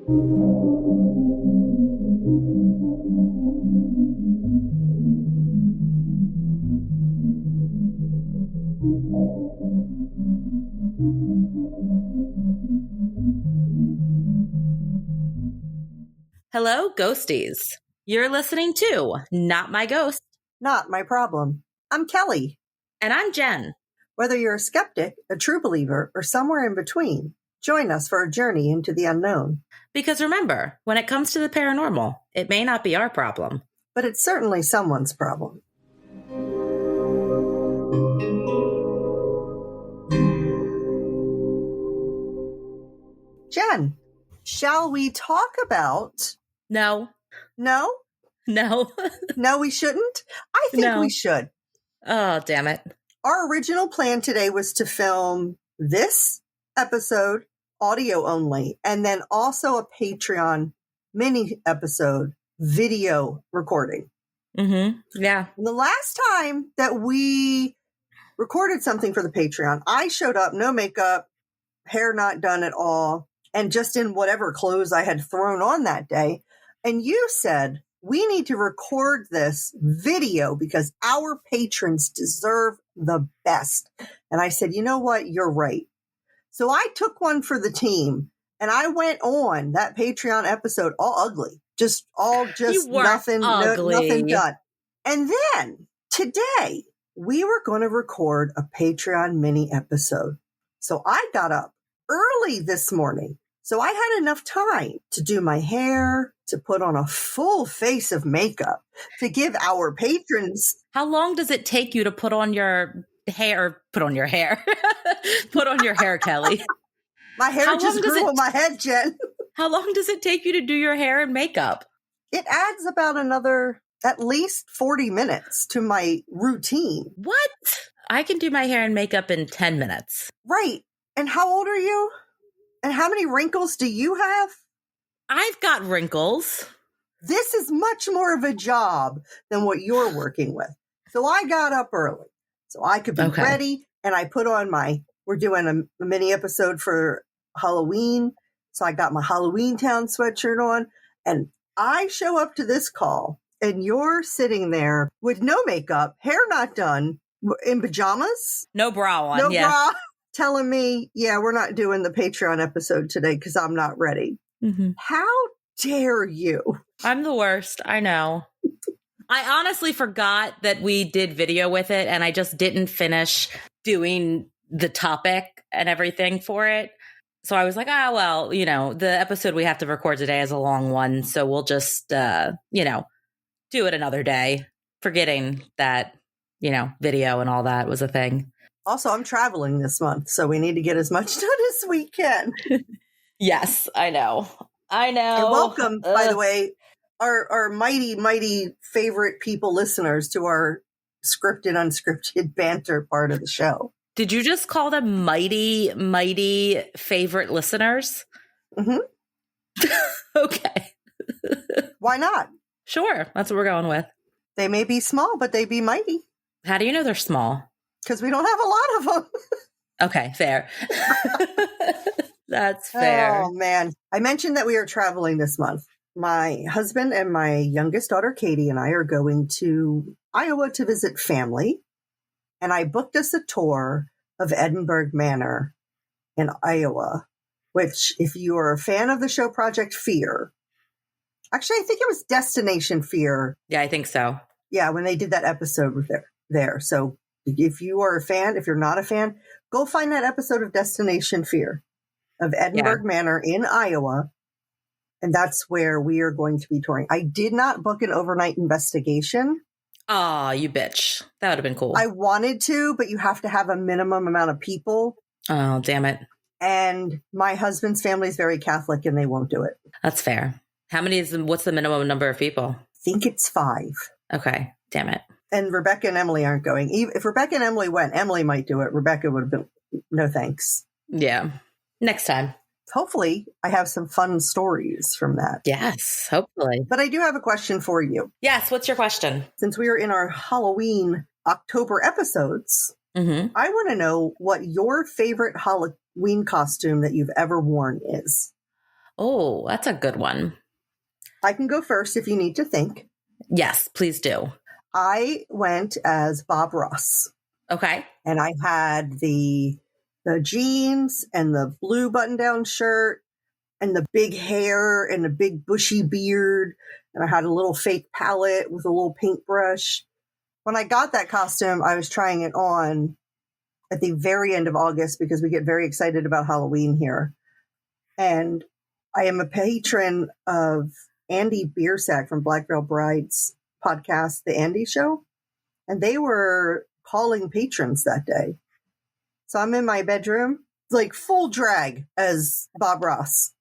Hello, ghosties. You're listening to Not My Ghost. Not My Problem. I'm Kelly. And I'm Jen. Whether you're a skeptic, a true believer, or somewhere in between, join us for a journey into the unknown. Because remember, when it comes to the paranormal, it may not be our problem. But it's certainly someone's problem. Jen, shall we talk about... No. No? No. No, we shouldn't? I think we should. Oh, damn it. Our original plan today was to film this episode audio only, and then also a Patreon mini episode video recording. Mm-hmm. Yeah. And the last time that we recorded something for the Patreon, I showed up, no makeup, hair not done at all, and just in whatever clothes I had thrown on that day. And you said, we need to record this video because our patrons deserve the best. And I said, you know what? You're right. So I took one for the team and I went on that Patreon episode all ugly, nothing done. And then today we were going to record a Patreon mini episode. So I got up early this morning. So I had enough time to do my hair, to put on a full face of makeup, to give our patrons. How long does it take you to put on your hair? Put on your hair, Kelly. My hair just grew on my head, Jen. How long does it take you to do your hair and makeup? It adds about another, at least 40 minutes to my routine. What? I can do my hair and makeup in 10 minutes. Right. And how old are you? And how many wrinkles do you have? I've got wrinkles. This is much more of a job than what you're working with. So I got up early so I could be ready. And I put on we're doing a mini episode for Halloween. So I got my Halloween Town sweatshirt on. And I show up to this call and you're sitting there with no makeup, hair not done, in pajamas. No bra on. No bra. Telling me, yeah, we're not doing the Patreon episode today because I'm not ready. Mm-hmm. How dare you? I'm the worst. I know. I honestly forgot that we did video with it and I just didn't finish doing the topic and everything for it. So I was like, the episode we have to record today is a long one. So we'll just, do it another day, forgetting that, video and all that was a thing. Also, I'm traveling this month, so we need to get as much done as we can. Yes, I know. And welcome, by the way, our mighty, mighty favorite people listeners to our scripted, unscripted banter part of the show. Did you just call them mighty, mighty favorite listeners? Mm-hmm. Okay. Why not? Sure. That's what we're going with. They may be small, but they be mighty. How do you know they're small? Because we don't have a lot of them. Okay, fair. That's fair. Oh, man. I mentioned that we are traveling this month. My husband and my youngest daughter, Katie, and I are going to Iowa to visit family. And I booked us a tour of Edinburgh Manor in Iowa, which, if you are a fan of the show Project Fear, actually, I think it was Destination Fear. Yeah, I think so. Yeah, when they did that episode with there. So if you are a fan, if you're not a fan, go find that episode of Destination Fear of Edinburgh Manor in Iowa. And that's where we are going to be touring. I did not book an overnight investigation. Oh, you bitch. That would have been cool. I wanted to, but you have to have a minimum amount of people. Oh, damn it. And my husband's family is very Catholic and they won't do it. That's fair. What's the minimum number of people? I think it's 5. Okay. Damn it. And Rebecca and Emily aren't going. If Rebecca and Emily went, Emily might do it. Rebecca would have been, no thanks. Yeah. Next time. Hopefully, I have some fun stories from that. Yes, hopefully. But I do have a question for you. Yes, what's your question? Since we are in our Halloween October episodes, I want to know what your favorite Halloween costume that you've ever worn is. Oh, that's a good one. I can go first if you need to think. Yes, please do. I went as Bob Ross. Okay. And I had the jeans and the blue button-down shirt and the big hair and the big bushy beard. And I had a little fake palette with a little paintbrush. When I got that costume, I was trying it on at the very end of August because we get very excited about Halloween here. And I am a patron of Andy Biersack from Black Veil Bride's podcast, The Andy Show. And they were calling patrons that day. So I'm in my bedroom, like full drag as Bob Ross.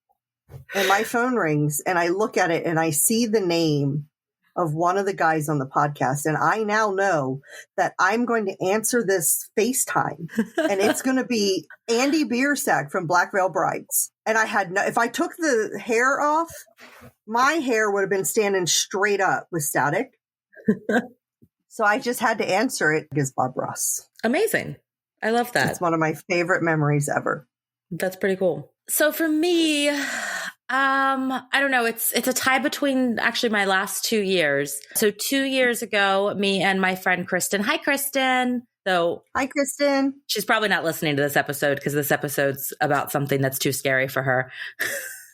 And my phone rings and I look at it and I see the name of one of the guys on the podcast. And I now know that I'm going to answer this FaceTime and it's going to be Andy Biersack from Black Veil Brides. And I had if I took the hair off, my hair would have been standing straight up with static. So I just had to answer it as Bob Ross. Amazing. I love that. It's one of my favorite memories ever. That's pretty cool. So for me, I don't know. It's a tie between actually my last 2 years. So 2 years ago, me and my friend Kristen. Hi, Kristen. So hi, Kristen. She's probably not listening to this episode because this episode's about something that's too scary for her.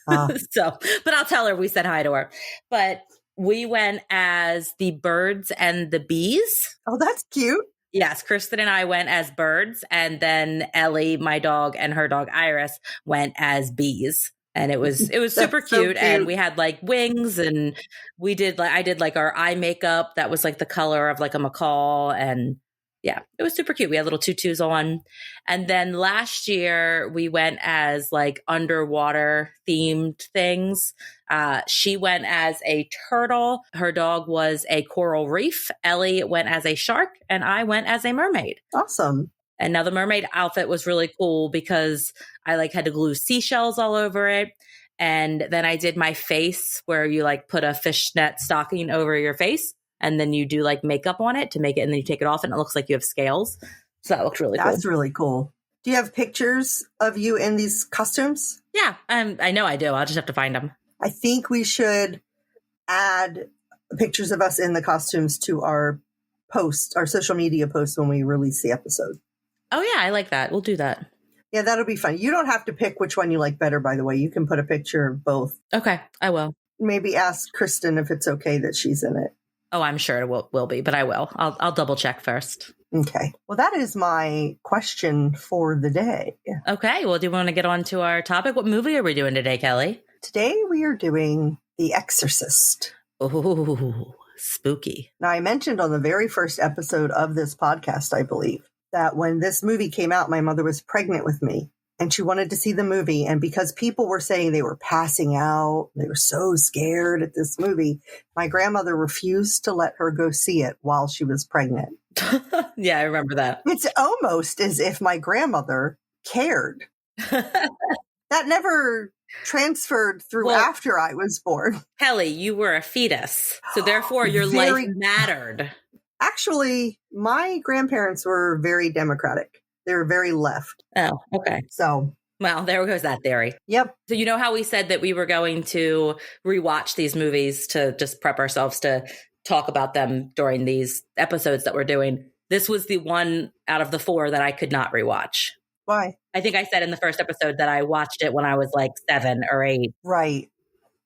But I'll tell her we said hi to her. But we went as the birds and the bees. Oh, that's cute. Yes, Kristen and I went as birds, and then Ellie, my dog, and her dog Iris went as bees. And it was super cute. So cute. And we had like wings, and I did like our eye makeup that was like the color of like a macaw, and yeah, it was super cute. We had little tutus on. And then last year we went as like underwater themed things. She went as a turtle. Her dog was a coral reef. Ellie went as a shark, and I went as a mermaid. Awesome. And now the mermaid outfit was really cool because I like had to glue seashells all over it. And then I did my face where you like put a fishnet stocking over your face. And then you do like makeup on it to make it, and then you take it off and it looks like you have scales. So that looks really cool. That's really cool. Do you have pictures of you in these costumes? Yeah, I know I do. I'll just have to find them. I think we should add pictures of us in the costumes to our social media posts when we release the episode. Oh yeah, I like that. We'll do that. Yeah, that'll be fun. You don't have to pick which one you like better, by the way. You can put a picture of both. Okay, I will. Maybe ask Kristen if it's okay that she's in it. Oh, I'm sure it will be, but I will. I'll double check first. Okay. Well, that is my question for the day. Okay. Well, do you want to get on to our topic? What movie are we doing today, Kelly? Today we are doing The Exorcist. Oh, spooky. Now, I mentioned on the very first episode of this podcast, I believe, that when this movie came out, my mother was pregnant with me. And she wanted to see the movie. And because people were saying they were passing out, they were so scared at this movie, my grandmother refused to let her go see it while she was pregnant. Yeah, I remember that. It's almost as if my grandmother cared. That never transferred through after I was born. Kelly, you were a fetus. So therefore your life mattered. Actually, my grandparents were very democratic. They were very left. Oh, okay. So, well, there goes that theory. Yep. So you know how we said that we were going to rewatch these movies to just prep ourselves to talk about them during these episodes that we're doing? This was the one out of the 4 that I could not rewatch. Why? I think I said in the first episode that I watched it when I was like 7 or 8. Right.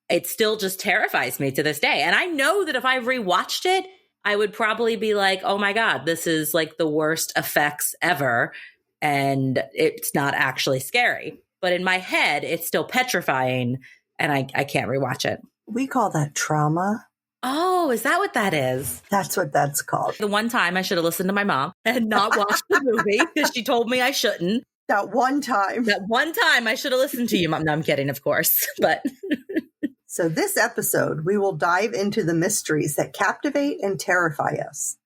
It still just terrifies me to this day. And I know that if I rewatched it, I would probably be like, oh my God, this is like the worst effects ever. And it's not actually scary. But in my head, it's still petrifying. And I can't rewatch it. We call that trauma. Oh, is that what that is? That's what that's called. The one time I should have listened to my mom and not watched the movie because she told me I shouldn't. That one time. That one time I should have listened to you, Mom. No, I'm kidding, of course. But so this episode, we will dive into the mysteries that captivate and terrify us.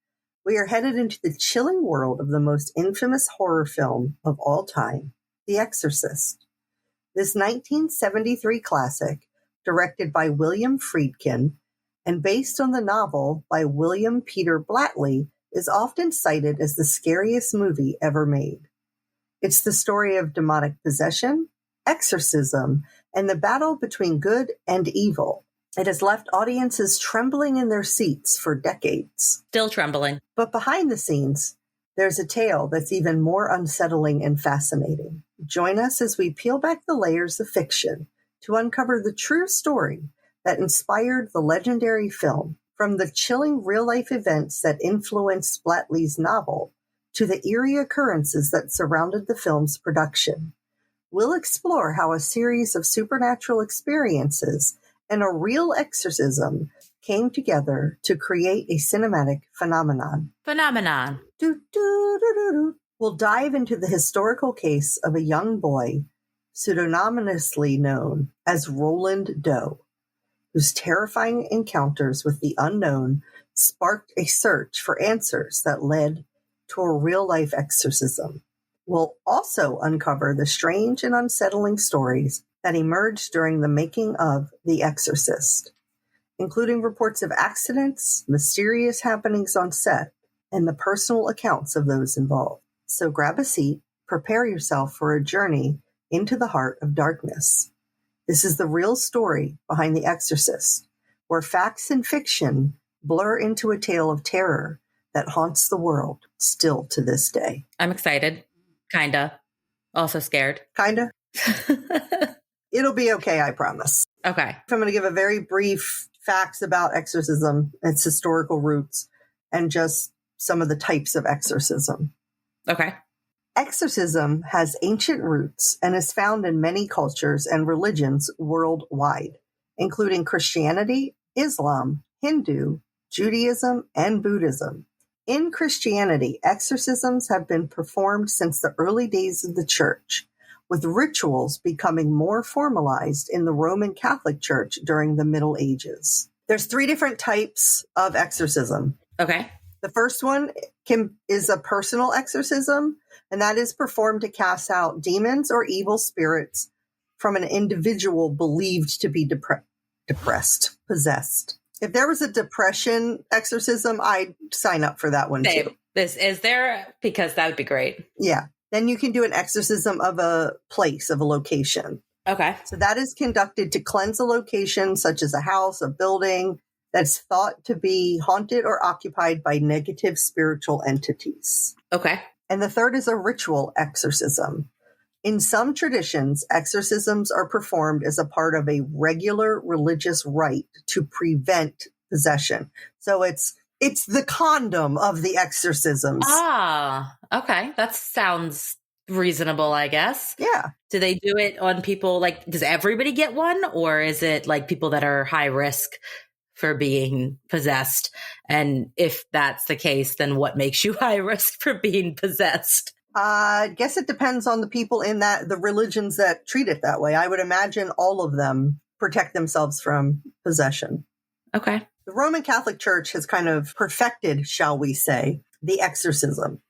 We are headed into the chilling world of the most infamous horror film of all time, The Exorcist. This 1973 classic, directed by William Friedkin and based on the novel by William Peter Blatty, is often cited as the scariest movie ever made. It's the story of demonic possession, exorcism, and the battle between good and evil. It has left audiences trembling in their seats for decades. Still trembling. But behind the scenes, there's a tale that's even more unsettling and fascinating. Join us as we peel back the layers of fiction to uncover the true story that inspired the legendary film, from the chilling real-life events that influenced Blatley's novel to the eerie occurrences that surrounded the film's production. We'll explore how a series of supernatural experiences and a real exorcism came together to create a cinematic phenomenon. We'll dive into the historical case of a young boy pseudonymously known as Roland Doe, whose terrifying encounters with the unknown sparked a search for answers that led to a real-life exorcism. We'll also uncover the strange and unsettling stories that emerged during the making of The Exorcist, including reports of accidents, mysterious happenings on set, and the personal accounts of those involved. So grab a seat, prepare yourself for a journey into the heart of darkness. This is the real story behind The Exorcist, where facts and fiction blur into a tale of terror that haunts the world still to this day. I'm excited. Kinda. Also scared. Kinda. It'll be okay, I promise. Okay. I'm going to give a very brief facts about exorcism, its historical roots, and just some of the types of exorcism. Okay. Exorcism has ancient roots and is found in many cultures and religions worldwide, including Christianity, Islam, Hindu, Judaism, and Buddhism. In Christianity, exorcisms have been performed since the early days of the church, with rituals becoming more formalized in the Roman Catholic Church during the Middle Ages. There's 3 different types of exorcism. Okay. The first one is a personal exorcism, and that is performed to cast out demons or evil spirits from an individual believed to be depressed, possessed. If there was a depression exorcism, I'd sign up for that one too. This is there, because that would be great. Yeah. Then you can do an exorcism of a place, of a location. Okay. So that is conducted to cleanse a location, such as a house, a building, that's thought to be haunted or occupied by negative spiritual entities. Okay. And the third is a ritual exorcism. In some traditions, exorcisms are performed as a part of a regular religious rite to prevent possession. So it's the condom of the exorcisms. Ah, okay. That sounds reasonable, I guess. Yeah. Do they do it on people, like, does everybody get one? Or is it like people that are high risk for being possessed? And if that's the case, then what makes you high risk for being possessed? I guess it depends on the people in the religions that treat it that way. I would imagine all of them protect themselves from possession. Okay. The Roman Catholic Church has kind of perfected, shall we say, the exorcism.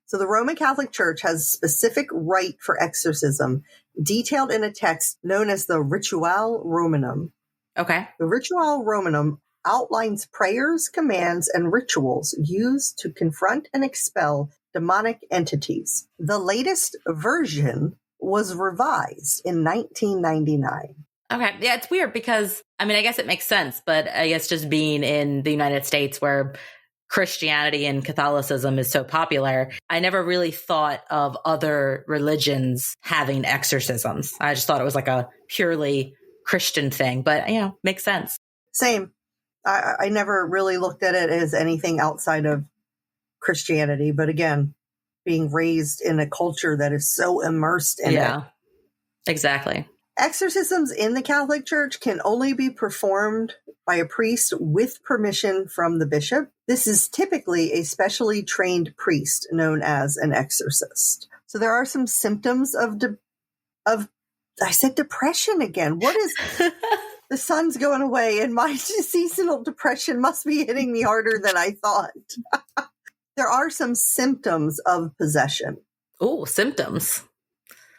So the Roman Catholic Church has a specific rite for exorcism detailed in a text known as the Ritual Romanum. Okay. The Ritual Romanum outlines prayers, commands, and rituals used to confront and expel demonic entities. The latest version was revised in 1999. Okay. Yeah, it's weird because, I mean, I guess it makes sense, but I guess just being in the United States where Christianity and Catholicism is so popular, I never really thought of other religions having exorcisms. I just thought it was like a purely Christian thing, but, makes sense. Same. I never really looked at it as anything outside of Christianity, but again, being raised in a culture that is so immersed in it. Yeah, exactly. Exorcisms in the Catholic Church can only be performed by a priest with permission from the bishop. This is typically a specially trained priest known as an exorcist. So there are some symptoms of I said depression again. What is the sun's going away and my seasonal depression must be hitting me harder than I thought. There are some symptoms of possession. Oh, symptoms.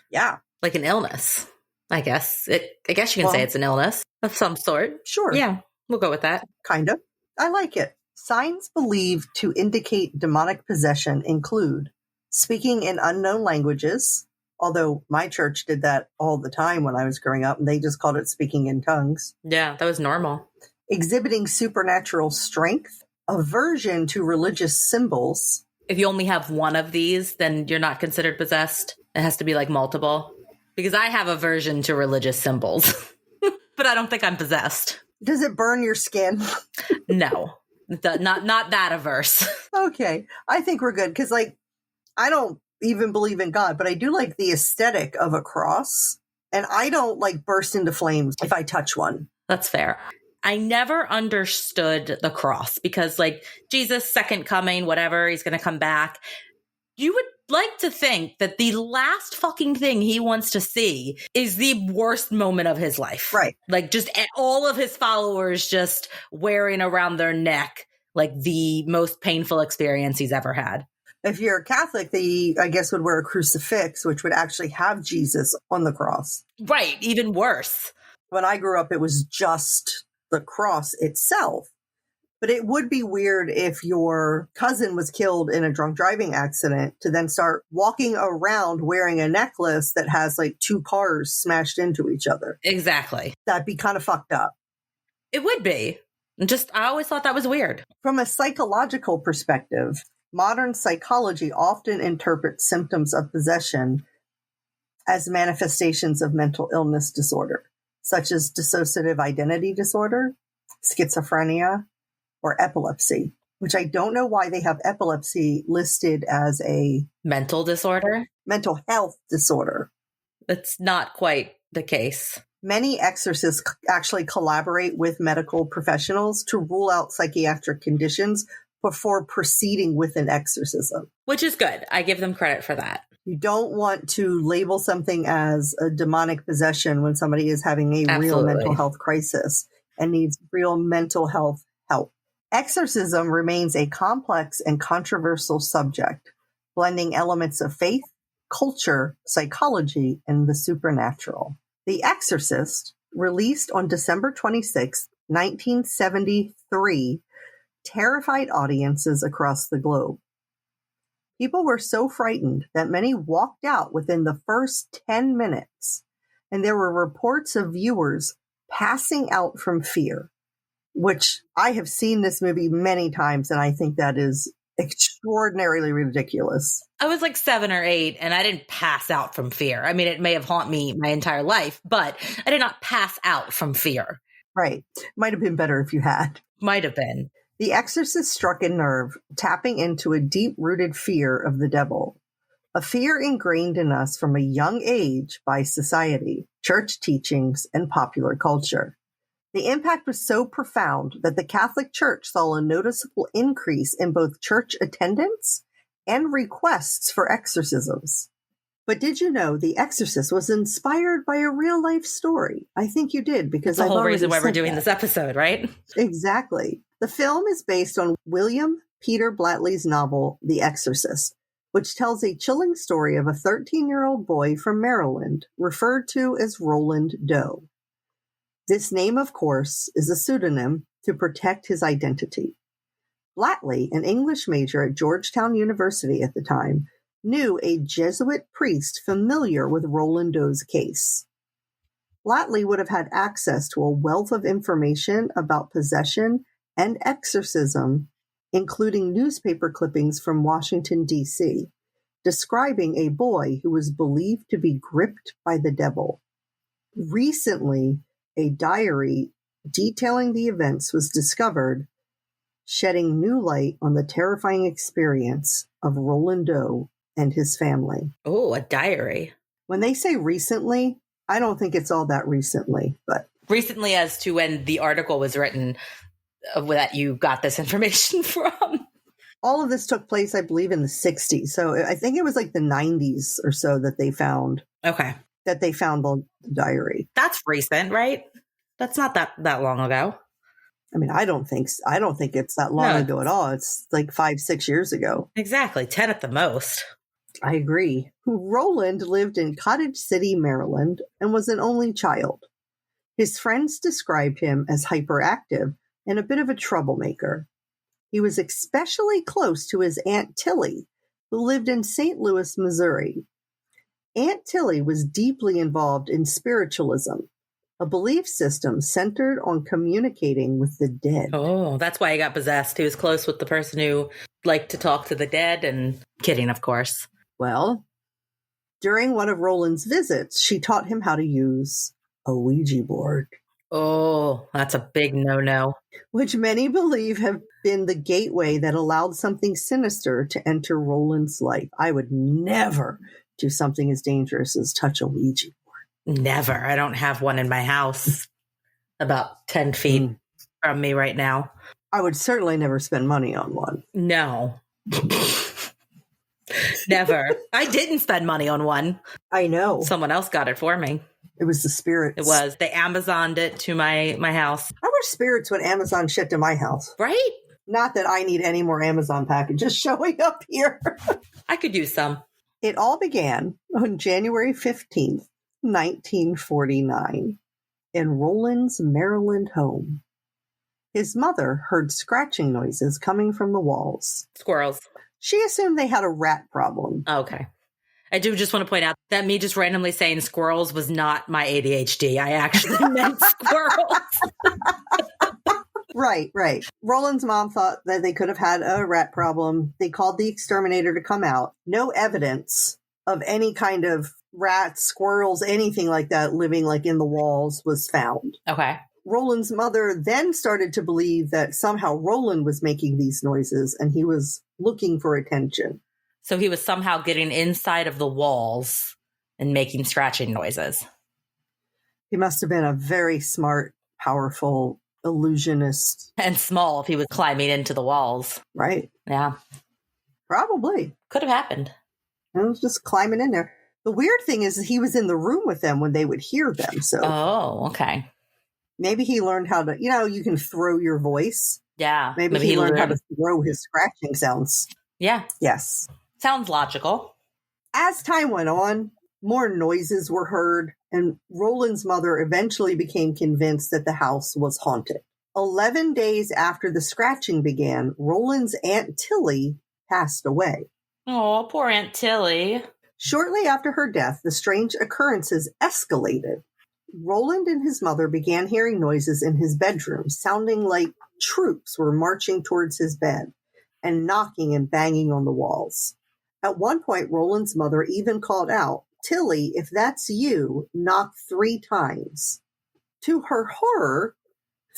Yeah. Like an illness, I guess. I guess you can say it's an illness of some sort. Sure. Yeah, we'll go with that. Kind of. I like it. Signs believed to indicate demonic possession include speaking in unknown languages, Although my church did that all the time when I was growing up, and they just called it speaking in tongues. Yeah, that was normal. Exhibiting supernatural strength, aversion to religious symbols. If you only have one of these, then you're not considered possessed. It has to be like multiple. Because I have aversion to religious symbols, but I don't think I'm possessed. Does it burn your skin? No, not that averse. Okay. I think we're good. Because, like, I don't even believe in God, but I do like the aesthetic of a cross. And I don't, like, burst into flames if I touch one. That's fair. I never understood the cross because, like, Jesus, second coming, whatever, he's going to come back. You would like to think that the last fucking thing he wants to see is the worst moment of his life. Right. Like, just all of his followers just wearing around their neck, like, the most painful experience he's ever had. If you're a Catholic, they, I guess, would wear a crucifix, which would actually have Jesus on the cross. Right. Even worse. When I grew up, it was just the cross itself. But it would be weird if your cousin was killed in a drunk driving accident to then start walking around wearing a necklace that has like two cars smashed into each other. Exactly. That'd be kind of fucked up. It would be. I always thought that was weird. From a psychological perspective, modern psychology often interprets symptoms of possession as manifestations of mental illness disorder, such as dissociative identity disorder, schizophrenia, or epilepsy, which I don't know why they have epilepsy listed as a mental disorder, mental health disorder. That's not quite the case. Many exorcists actually collaborate with medical professionals to rule out psychiatric conditions before proceeding with an exorcism. Which is good. I give them credit for that. You don't want to label something as a demonic possession when somebody is having a Absolutely. real mental health crisis and needs real mental health help. Exorcism remains a complex and controversial subject, blending elements of faith, culture, psychology, and the supernatural. The Exorcist, released on December 26, 1973, terrified audiences across the globe. People were so frightened that many walked out within the first 10 minutes, and there were reports of viewers passing out from fear, which I have seen this movie many times, and I think that is extraordinarily ridiculous. I was like 7 or 8, and I didn't pass out from fear. I mean, it may have haunted me my entire life, but I did not pass out from fear. Right. Might have been better if you had. Might have been. The Exorcist struck a nerve, tapping into a deep-rooted fear of the devil, a fear ingrained in us from a young age by society, church teachings, and popular culture. The impact was so profound that the Catholic Church saw a noticeable increase in both church attendance and requests for exorcisms. But did you know The Exorcist was inspired by a real-life story? I think you did, because that's the I've whole reason why we're said doing that. this episode, right? Exactly. The film is based on William Peter Blatty's novel, The Exorcist, which tells a chilling story of a 13-year-old boy from Maryland, referred to as Roland Doe. This name, of course, is a pseudonym to protect his identity. Blatty, an English major at Georgetown University at the time, knew a Jesuit priest familiar with Roland Doe's case. Blatty would have had access to a wealth of information about possession and exorcism, including newspaper clippings from Washington, D.C., describing a boy who was believed to be gripped by the devil. Recently, a diary detailing the events was discovered, shedding new light on the terrifying experience of Roland Doe and his family. Oh, a diary. When they say recently, I don't think it's all that recently, but recently as to when the article was written that you got this information from. All of this took place, I believe, in the 60s. So I think it was like the 90s or so that they found. Okay. That they found the diary. That's recent, right? That's not that long ago. I mean, I don't think it's that long ago at all. It's like 5-6 years ago. Exactly. 10 at the most. I agree. Roland lived in Cottage City, Maryland, and was an only child. His friends described him as hyperactive and a bit of a troublemaker. He was especially close to his Aunt Tilly, who lived in St. Louis, Missouri. Aunt Tilly was deeply involved in spiritualism, a belief system centered on communicating with the dead. Oh, that's why he got possessed. He was close with the person who liked to talk to the dead, and kidding, of course. Well, during one of Roland's visits, she taught him how to use a Ouija board. Oh, that's a big no-no. Which many believe have been the gateway that allowed something sinister to enter Roland's life. I would never do something as dangerous as touch a Ouija board. Never. I don't have one in my house about 10 feet from me right now. I would certainly never spend money on one. No. Never. I didn't spend money on one. I know. Someone else got it for me. It was the spirits. It was. They Amazoned it to my house. I wish spirits would Amazon shit to my house. Right? Not that I need any more Amazon packages showing up here. I could use some. It all began on January 15th, 1949, in Roland's Maryland home. His mother heard scratching noises coming from the walls. Squirrels. She assumed they had a rat problem. Okay. I do just want to point out that me just randomly saying squirrels was not my ADHD. I actually meant squirrels. Right. Roland's mom thought that they could have had a rat problem. They called the exterminator to come out. No evidence of any kind of rats, squirrels, anything like that living like in the walls was found. Okay. Roland's mother then started to believe that somehow Roland was making these noises and he was looking for attention. So he was somehow getting inside of the walls and making scratching noises. He must have been a very smart, powerful illusionist. And small if he was climbing into the walls. Right. Yeah. Probably. Could have happened. He was just climbing in there. The weird thing is he was in the room with them when they would hear them. So oh, okay. Maybe he learned how to, you can throw your voice. Yeah. Maybe he learned how to throw his scratching sounds. Yeah. Yes. Sounds logical. As time went on, more noises were heard, and Roland's mother eventually became convinced that the house was haunted. 11 days after the scratching began, Roland's Aunt Tilly passed away. Oh, poor Aunt Tilly. Shortly after her death, the strange occurrences escalated. Roland and his mother began hearing noises in his bedroom, sounding like troops were marching towards his bed and knocking and banging on the walls. At one point, Roland's mother even called out, "Tilly, if that's you, knock 3 times." To her horror,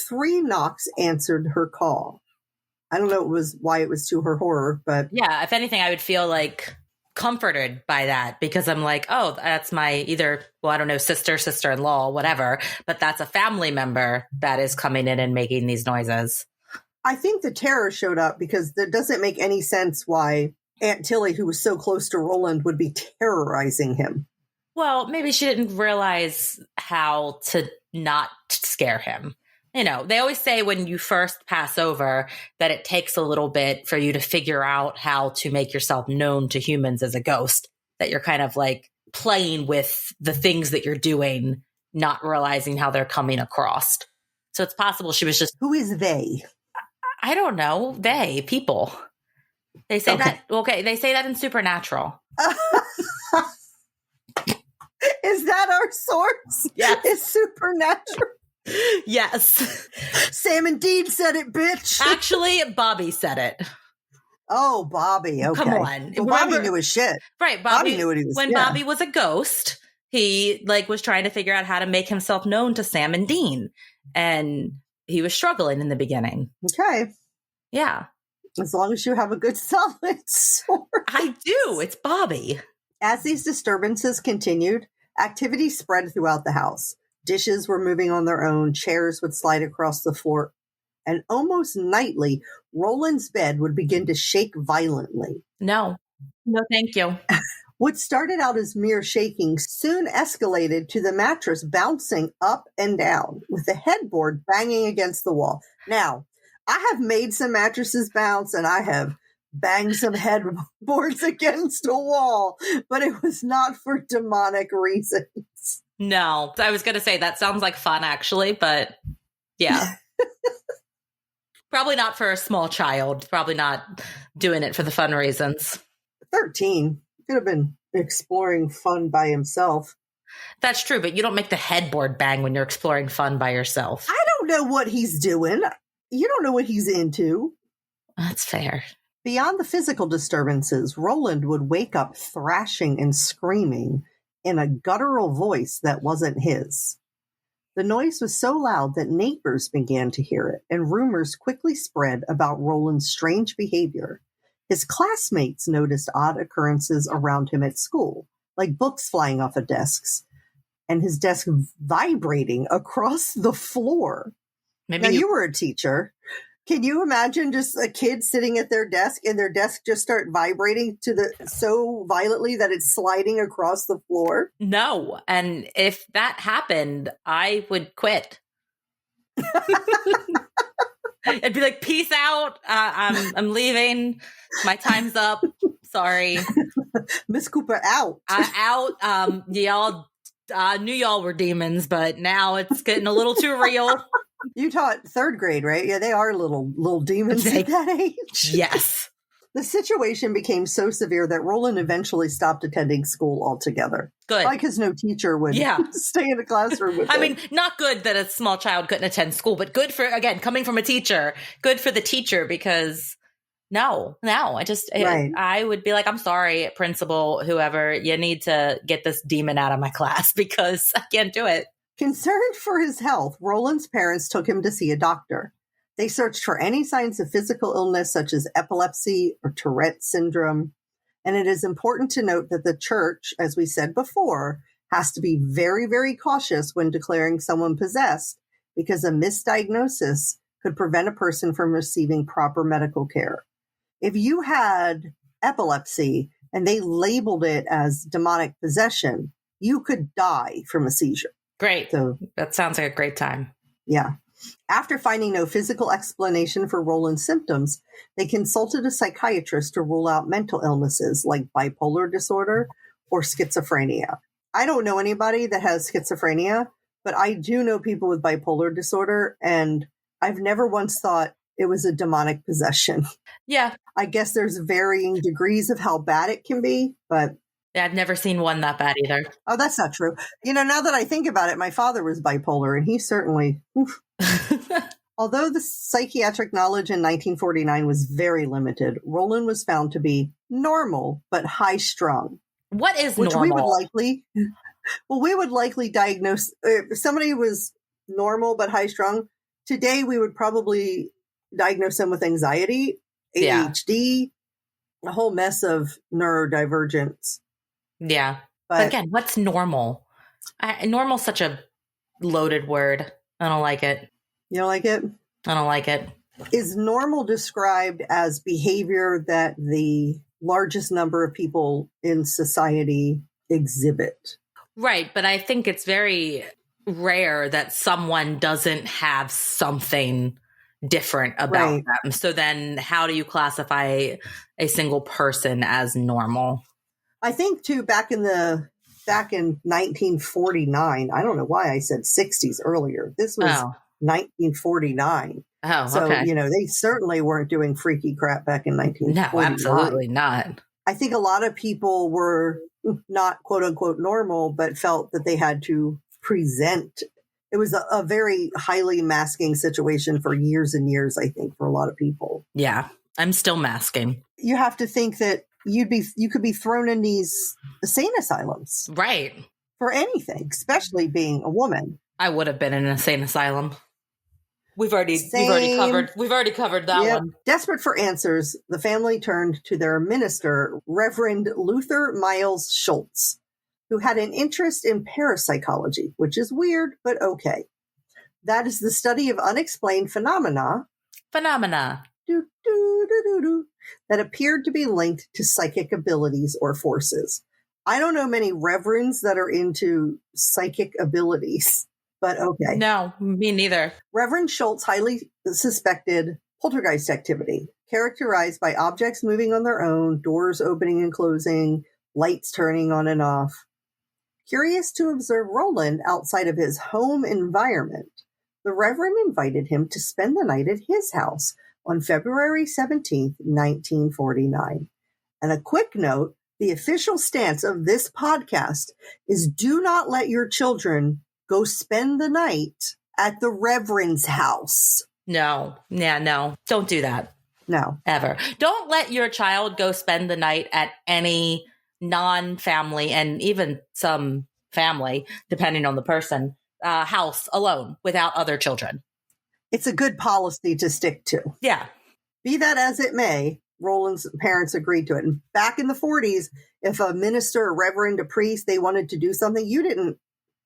3 knocks answered her call. I don't know why it was to her horror, but... Yeah, if anything, I would feel like comforted by that because I'm like, oh, that's my either, well, I don't know, sister-in-law, whatever, but that's a family member that is coming in and making these noises. I think the terror showed up because it doesn't make any sense why Aunt Tilly, who was so close to Roland, would be terrorizing him. Well, maybe she didn't realize how to not scare him. They always say when you first pass over that it takes a little bit for you to figure out how to make yourself known to humans as a ghost, that you're kind of like playing with the things that you're doing, not realizing how they're coming across. So it's possible she was just... Who is they? I don't know. They, people. They say that. Okay, they say that in Supernatural. Is that our source? Yes. It's Supernatural. Yes. Sam and Dean said it, bitch. Actually, Bobby said it. Oh, Bobby. Okay. Come on. Well, Bobby knew his shit. Right. Bobby knew what he was. When Bobby was a ghost, he was trying to figure out how to make himself known to Sam and Dean. And he was struggling in the beginning. Okay. Yeah. As long as you have a good solid source. I do. It's Bobby. As these disturbances continued, activity spread throughout the house. Dishes were moving on their own, chairs would slide across the floor, and almost nightly, Roland's bed would begin to shake violently. No, thank you. What started out as mere shaking soon escalated to the mattress bouncing up and down, with the headboard banging against the wall. Now, I have made some mattresses bounce, and I have banged some headboards against a wall, but it was not for demonic reasons. No, I was going to say that sounds like fun, actually, but yeah. Probably not for a small child. Probably not doing it for the fun reasons. 13. Could have been exploring fun by himself. That's true, but you don't make the headboard bang when you're exploring fun by yourself. I don't know what he's doing. You don't know what he's into. That's fair. Beyond the physical disturbances, Roland would wake up thrashing and screaming in a guttural voice that wasn't his. The noise was so loud that neighbors began to hear it, and rumors quickly spread about Roland's strange behavior. His classmates noticed odd occurrences around him at school, like books flying off of desks, and his desk vibrating across the floor. Now, you were a teacher. Can you imagine just a kid sitting at their desk and their desk just start vibrating so violently that it's sliding across the floor? No. And if that happened, I would quit. I'd be like, peace out. I'm leaving. My time's up. Sorry. Miss Cooper out. Out. Y'all knew y'all were demons, but now it's getting a little too real. You taught third grade, right? Yeah, they are little demons at that age. Yes. The situation became so severe that Roland eventually stopped attending school altogether. Good. Because no teacher would stay in a classroom with him. I mean, not good that a small child couldn't attend school, but good for, again, coming from a teacher, good for the teacher because I would be like, I'm sorry, principal, whoever, you need to get this demon out of my class because I can't do it. Concerned for his health, Roland's parents took him to see a doctor. They searched for any signs of physical illness such as epilepsy or Tourette syndrome. And it is important to note that the church, as we said before, has to be very, very cautious when declaring someone possessed because a misdiagnosis could prevent a person from receiving proper medical care. If you had epilepsy and they labeled it as demonic possession, you could die from a seizure. Great. So, that sounds like a great time. Yeah. After finding no physical explanation for Roland's symptoms, they consulted a psychiatrist to rule out mental illnesses like bipolar disorder or schizophrenia. I don't know anybody that has schizophrenia, but I do know people with bipolar disorder, and I've never once thought it was a demonic possession. Yeah. I guess there's varying degrees of how bad it can be, but... Yeah, I've never seen one that bad either. Oh, that's not true. You know, now that I think about it, my father was bipolar, and he certainly... Although the psychiatric knowledge in 1949 was very limited, Roland was found to be normal, but high-strung. What is which normal? We would likely diagnose... if somebody was normal but high-strung, today we would probably diagnose them with anxiety, ADHD, a whole mess of neurodivergence. Yeah. But again, what's normal? Normal's such a loaded word. I don't like it. You don't like it? I don't like it. Is normal described as behavior that the largest number of people in society exhibit? Right. But I think it's very rare that someone doesn't have something different about them. So then how do you classify a single person as normal? I think too, back in 1949, I don't know why I said 60s earlier. This was 1949. Oh, so, okay. You know, they certainly weren't doing freaky crap back in 1949. No, absolutely not. I think a lot of people were not quote unquote normal, but felt that they had to present. It was a very highly masking situation for years and years, I think, for a lot of people. Yeah, I'm still masking. You have to think that you could be thrown in these insane asylums. Right. For anything, especially being a woman. I would have been in an insane asylum. We've already covered that one. Desperate for answers, the family turned to their minister, Reverend Luther Miles Schultz, who had an interest in parapsychology, which is weird, but okay. That is the study of unexplained phenomena. That appeared to be linked to psychic abilities or forces. I don't know many reverends that are into psychic abilities, but okay. No, me neither. Reverend Schultz highly suspected poltergeist activity, characterized by objects moving on their own, doors opening and closing, lights turning on and off. Curious to observe Roland outside of his home environment, the Reverend invited him to spend the night at his house on February 17th, 1949. And a quick note, The official stance of this podcast is do not let your children go spend the night at the Reverend's house. No. Yeah, no. Don't do that. No. Ever. Don't let your child go spend the night at any non-family and even some family, depending on the person, house alone without other children. It's a good policy to stick to. Yeah. Be that as it may, Roland's parents agreed to it. And back in the 40s, if a minister, a reverend, a priest, they wanted to do something, you didn't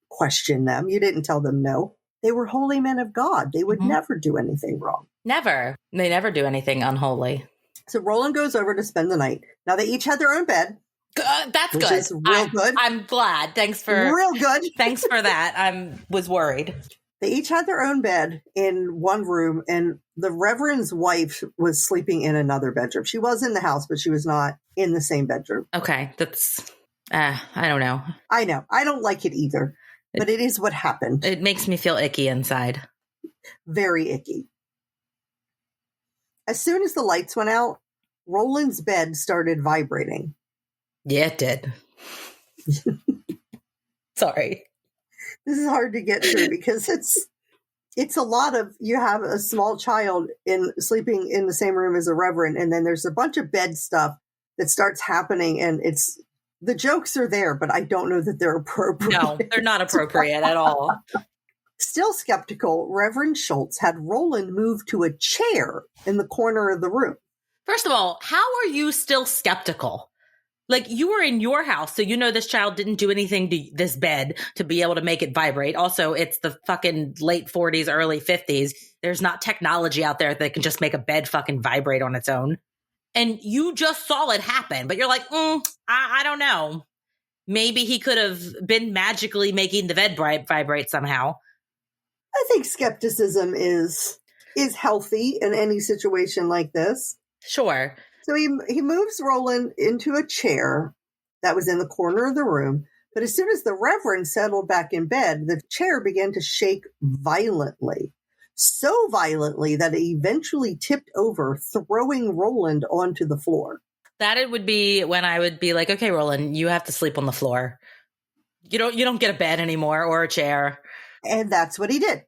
question them. You didn't tell them no. They were holy men of God. They would never do anything wrong. Never. They never do anything unholy. So Roland goes over to spend the night. Now they each had their own bed. That's which good. Is real good. I'm glad. Thanks for real good. Thanks for that. I was worried. They each had their own bed in one room, and the Reverend's wife was sleeping in another bedroom. She was in the house, but she was not in the same bedroom. Okay, that's I don't know. I know. I don't like it either, but it is what happened. It makes me feel icky inside. Very icky. As soon as the lights went out, Roland's bed started vibrating. Yeah, it did. Sorry. This is hard to get through because it's a lot of, you have a small child sleeping in the same room as a reverend, and then there's a bunch of bed stuff that starts happening, and the jokes are there, but I don't know that they're appropriate. No, they're not appropriate at all. Still skeptical, Reverend Schultz had Roland move to a chair in the corner of the room. First of all, how are you still skeptical? Like, you were in your house, so you know this child didn't do anything to this bed to be able to make it vibrate. Also, it's the fucking late 40s, early 50s. There's not technology out there that can just make a bed fucking vibrate on its own. And you just saw it happen, but you're like, I don't know. Maybe he could have been magically making the bed vibrate somehow. I think skepticism is healthy in any situation like this. Sure. So he moves Roland into a chair that was in the corner of the room. But as soon as the Reverend settled back in bed, the chair began to shake violently. So violently that it eventually tipped over, throwing Roland onto the floor. That it would be when I would be like, okay, Roland, you have to sleep on the floor. You don't get a bed anymore or a chair. And that's what he did.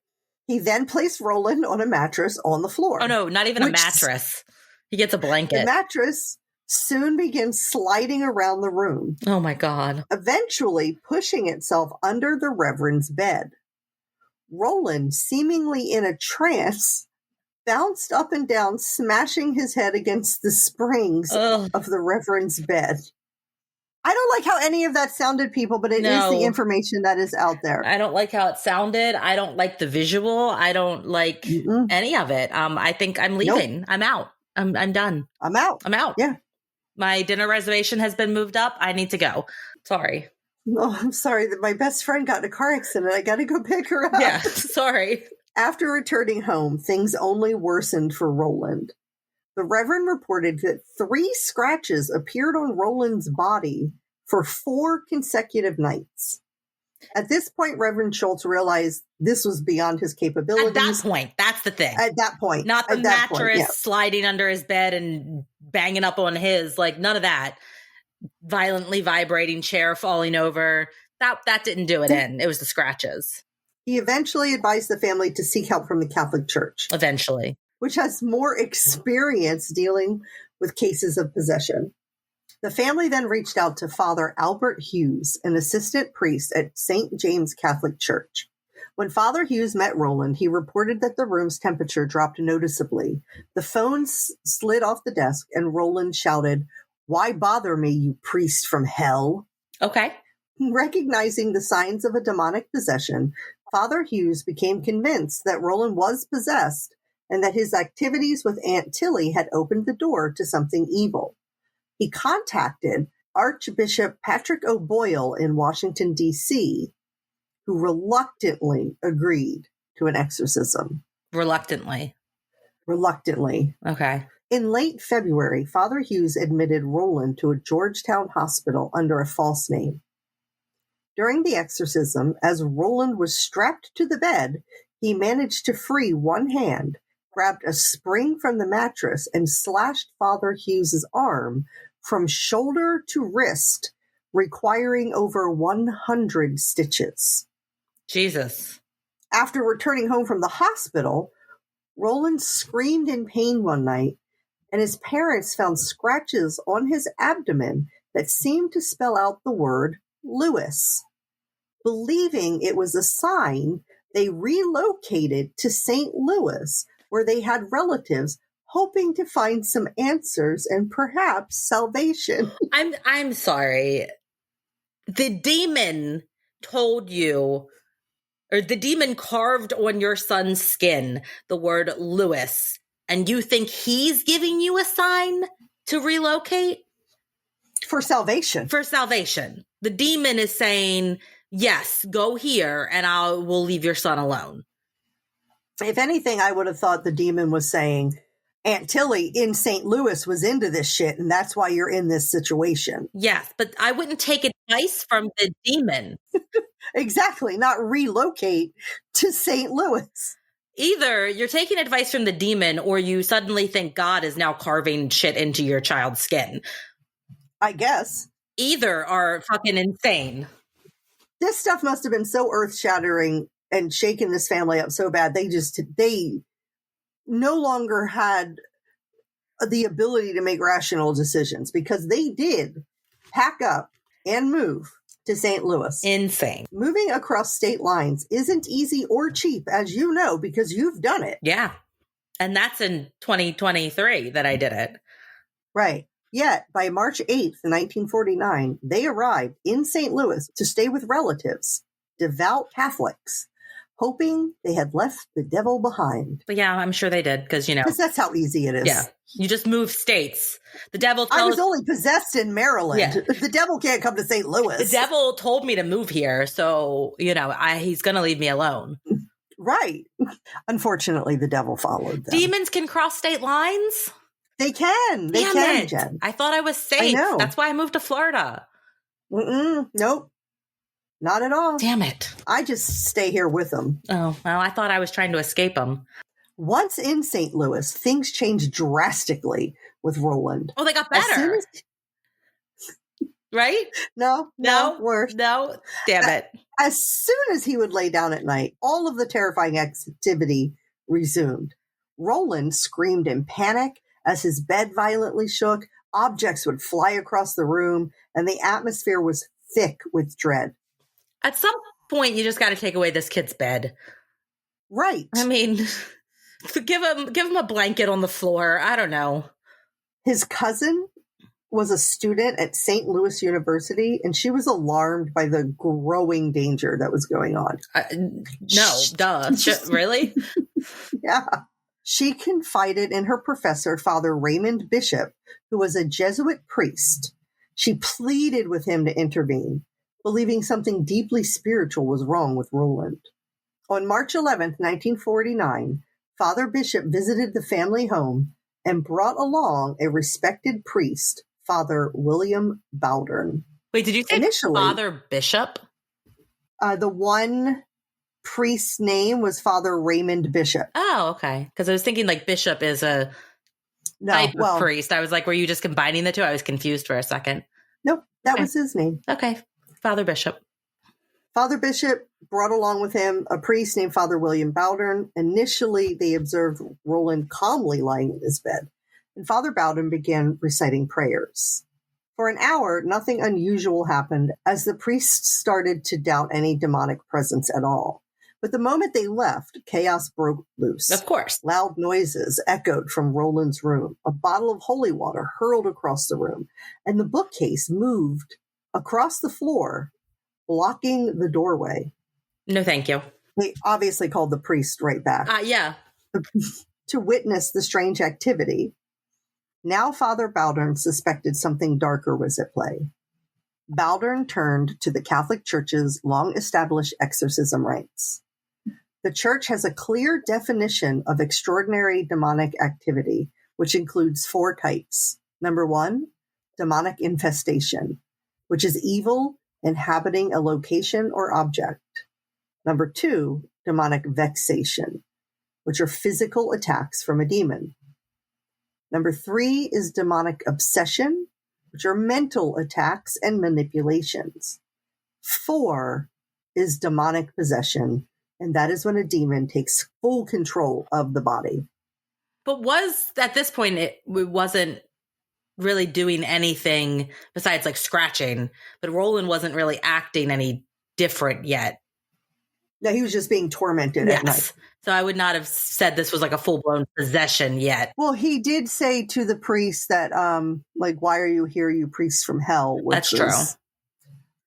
He then placed Roland on a mattress on the floor. Oh, no, not even a mattress. He gets a blanket. The mattress soon begins sliding around the room. Oh, my God. Eventually pushing itself under the Reverend's bed. Roland, seemingly in a trance, bounced up and down, smashing his head against the springs of the Reverend's bed. I don't like how any of that sounded, people, but it is the information that is out there. I don't like how it sounded. I don't like the visual. I don't like any of it. I think I'm leaving. Nope. I'm out. I'm done. I'm out. Yeah. My dinner reservation has been moved up. I need to go. Sorry. Oh, I'm sorry that my best friend got in a car accident. I got to go pick her up. Yeah, sorry. After returning home, things only worsened for Roland. The Reverend reported that 3 scratches appeared on Roland's body for 4 consecutive nights. At this point, Reverend Schultz realized this was beyond his capabilities. At that point, that's the thing. At that point. Not the mattress sliding under his bed and banging up on his, like none of that. Violently vibrating chair falling over. That didn't do it in. It was the scratches. He eventually advised the family to seek help from the Catholic Church. Eventually. Which has more experience dealing with cases of possession. The family then reached out to Father Albert Hughes, an assistant priest at St. James Catholic Church. When Father Hughes met Roland, he reported that the room's temperature dropped noticeably. The phone slid off the desk and Roland shouted, "Why bother me, you priest from hell?" Okay. Recognizing the signs of a demonic possession, Father Hughes became convinced that Roland was possessed and that his activities with Aunt Tilly had opened the door to something evil. He contacted Archbishop Patrick O'Boyle in Washington, D.C., who reluctantly agreed to an exorcism. Reluctantly. Okay. In late February, Father Hughes admitted Roland to a Georgetown hospital under a false name. During the exorcism, as Roland was strapped to the bed, he managed to free one hand, grabbed a spring from the mattress, and slashed Father Hughes's arm from shoulder to wrist, requiring over 100 stitches. Jesus. After returning home from the hospital, Roland screamed in pain one night, and his parents found scratches on his abdomen that seemed to spell out the word Lewis. Believing it was a sign, they relocated to St. Louis, where they had relatives, hoping to find some answers and perhaps salvation. I'm sorry. The demon told you, or the demon carved on your son's skin the word Lewis, and you think he's giving you a sign to relocate? For salvation. For salvation. The demon is saying, yes, go here and we'll leave your son alone. If anything, I would have thought the demon was saying, Aunt Tilly in St. Louis was into this shit, and that's why you're in this situation. Yes, but I wouldn't take advice from the demon. Exactly, not relocate to St. Louis. Either you're taking advice from the demon or you suddenly think God is now carving shit into your child's skin. I guess. Either are fucking insane. This stuff must have been so earth-shattering and shaking this family up so bad. They no longer had the ability to make rational decisions because they did pack up and move to St. Louis. Insane. Moving across state lines isn't easy or cheap, as you know, because you've done it. Yeah. And that's in 2023 that I did it. Right. Yet, by March 8th, 1949, they arrived in St. Louis to stay with relatives, devout Catholics, hoping they had left the devil behind. But yeah, I'm sure they did, because, Because that's how easy it is. Yeah. You just move states. The devil I was only possessed in Maryland. Yeah. The devil can't come to St. Louis. The devil told me to move here, so, he's going to leave me alone. Right. Unfortunately, the devil followed them. Demons can cross state lines? They can. They can, Jen. I thought I was safe. I know. That's why I moved to Florida. Nope. Not at all. Damn it. I just stay here with them. Oh, well, I thought I was trying to escape them. Once in St. Louis, things changed drastically with Roland. Oh, they got better. Right? No, worse. No, damn it. As soon as he would lay down at night, all of the terrifying activity resumed. Roland screamed in panic as his bed violently shook, objects would fly across the room, and the atmosphere was thick with dread. At some point, you just got to take away this kid's bed. Right. I mean, give him a blanket on the floor. I don't know. His cousin was a student at St. Louis University, and she was alarmed by the growing danger that was going on. No, duh. Really? Yeah. She confided in her professor, Father Raymond Bishop, who was a Jesuit priest. She pleaded with him to intervene, believing something deeply spiritual was wrong with Roland. On March 11th, 1949, Father Bishop visited the family home and brought along a respected priest, Father William Bowdern. Wait, did you say initially Father Bishop? The one priest's name was Father Raymond Bishop. Oh, okay. Because I was thinking like Bishop is a type of priest. I was like, were you just combining the two? I was confused for a second. Nope, that was his name. Okay, Father Bishop. Father Bishop brought along with him a priest named Father William Bowdern. Initially, they observed Roland calmly lying in his bed, and Father Bowdern began reciting prayers. For an hour, nothing unusual happened as the priests started to doubt any demonic presence at all. But the moment they left, chaos broke loose. Of course. Loud noises echoed from Roland's room. A bottle of holy water hurled across the room, and the bookcase moved across the floor, blocking the doorway. No, thank you. They obviously called the priest right back. Yeah. To witness the strange activity. Now Father Bowdern suspected something darker was at play. Bowdern turned to the Catholic Church's long-established exorcism rites. The Church has a clear definition of extraordinary demonic activity, which includes 4 types. Number 1, demonic infestation, which is evil inhabiting a location or object. Number 2, demonic vexation, which are physical attacks from a demon. Number 3 is demonic obsession, which are mental attacks and manipulations. 4 is demonic possession, and that is when a demon takes full control of the body. But at this point, it wasn't really doing anything besides like scratching, but Roland wasn't really acting any different yet. No, he was just being tormented at night. So I would not have said this was like a full-blown possession yet. Well, he did say to the priest that, like, why are you here, you priests from hell? That's true.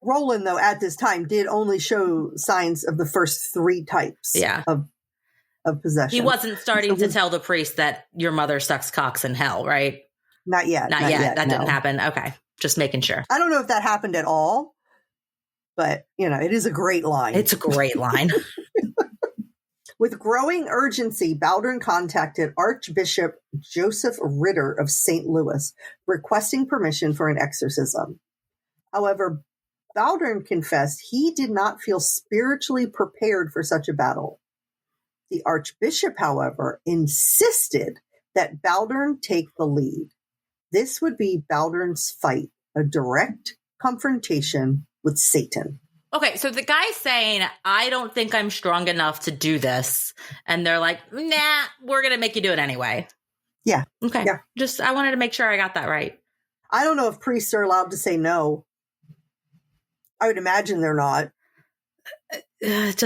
Roland, though, at this time did only show signs of the first 3 types of possession. He wasn't starting to tell the priest that your mother sucks cocks in hell, right? Not yet. Not yet. That didn't happen. Okay. Just making sure. I don't know if that happened at all, but, it is a great line. It's a great line. With growing urgency, Baldwin contacted Archbishop Joseph Ritter of St. Louis, requesting permission for an exorcism. However, Baldwin confessed he did not feel spiritually prepared for such a battle. The Archbishop, however, insisted that Baldwin take the lead. This would be Baldwin's fight, a direct confrontation with Satan. Okay, so the guy's saying, I don't think I'm strong enough to do this. And they're like, nah, we're going to make you do it anyway. Yeah. Okay. Yeah. I wanted to make sure I got that right. I don't know if priests are allowed to say no. I would imagine they're not. It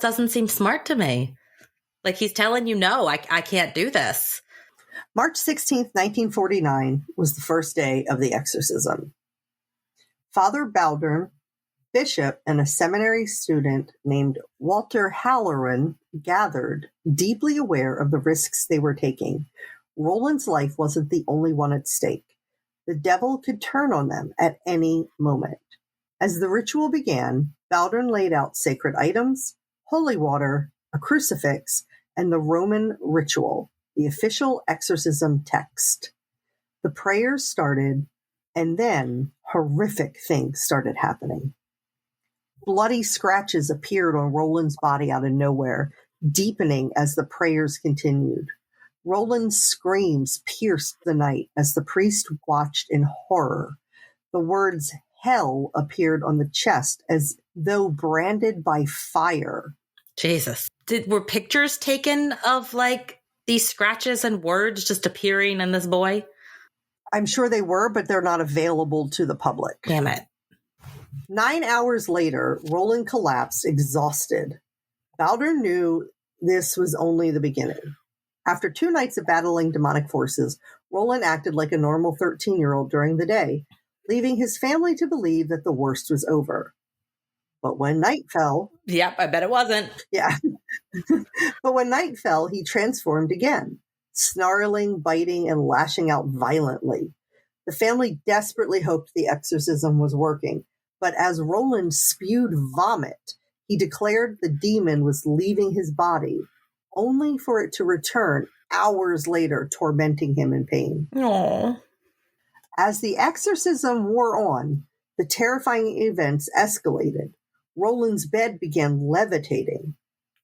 doesn't seem smart to me. Like he's telling you, no, I can't do this. March 16th, 1949 was the first day of the exorcism. Father Baldwin, bishop, and a seminary student named Walter Halloran gathered, deeply aware of the risks they were taking. Roland's life wasn't the only one at stake. The devil could turn on them at any moment. As the ritual began, Baldwin laid out sacred items, holy water, a crucifix, and the Roman ritual, the official exorcism text. The prayers started, and then horrific things started happening. Bloody scratches appeared on Roland's body out of nowhere, deepening as the prayers continued. Roland's screams pierced the night as the priest watched in horror. The words hell appeared on the chest as though branded by fire. Jesus. Were pictures taken of like these scratches and words just appearing in this boy? I'm sure they were, but they're not available to the public. Damn it. 9 hours later, Roland collapsed, exhausted. Baldwin knew this was only the beginning. After 2 nights of battling demonic forces, Roland acted like a normal 13-year-old during the day, leaving his family to believe that the worst was over. But when night fell... Yep, I bet it wasn't. Yeah. But when night fell, he transformed again, snarling, biting, and lashing out violently. The family desperately hoped the exorcism was working, but as Roland spewed vomit, he declared the demon was leaving his body, only for it to return hours later, tormenting him in pain. Aww. As the exorcism wore on, the terrifying events escalated. Roland's bed began levitating.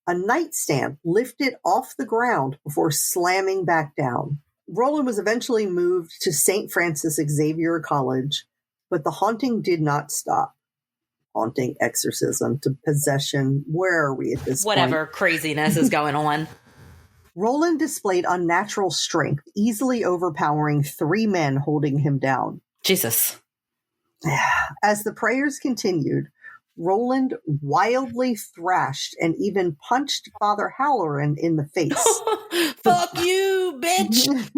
A nightstand lifted off the ground before slamming back down. Roland was eventually moved to St. Francis Xavier College, but the haunting did not stop. Haunting, exorcism, to possession. Where are we at this point? Whatever craziness is going on. Roland displayed unnatural strength, easily overpowering 3 men holding him down. Jesus. As the prayers continued, Roland wildly thrashed and even punched Father Halloran in the face. Fuck you, bitch!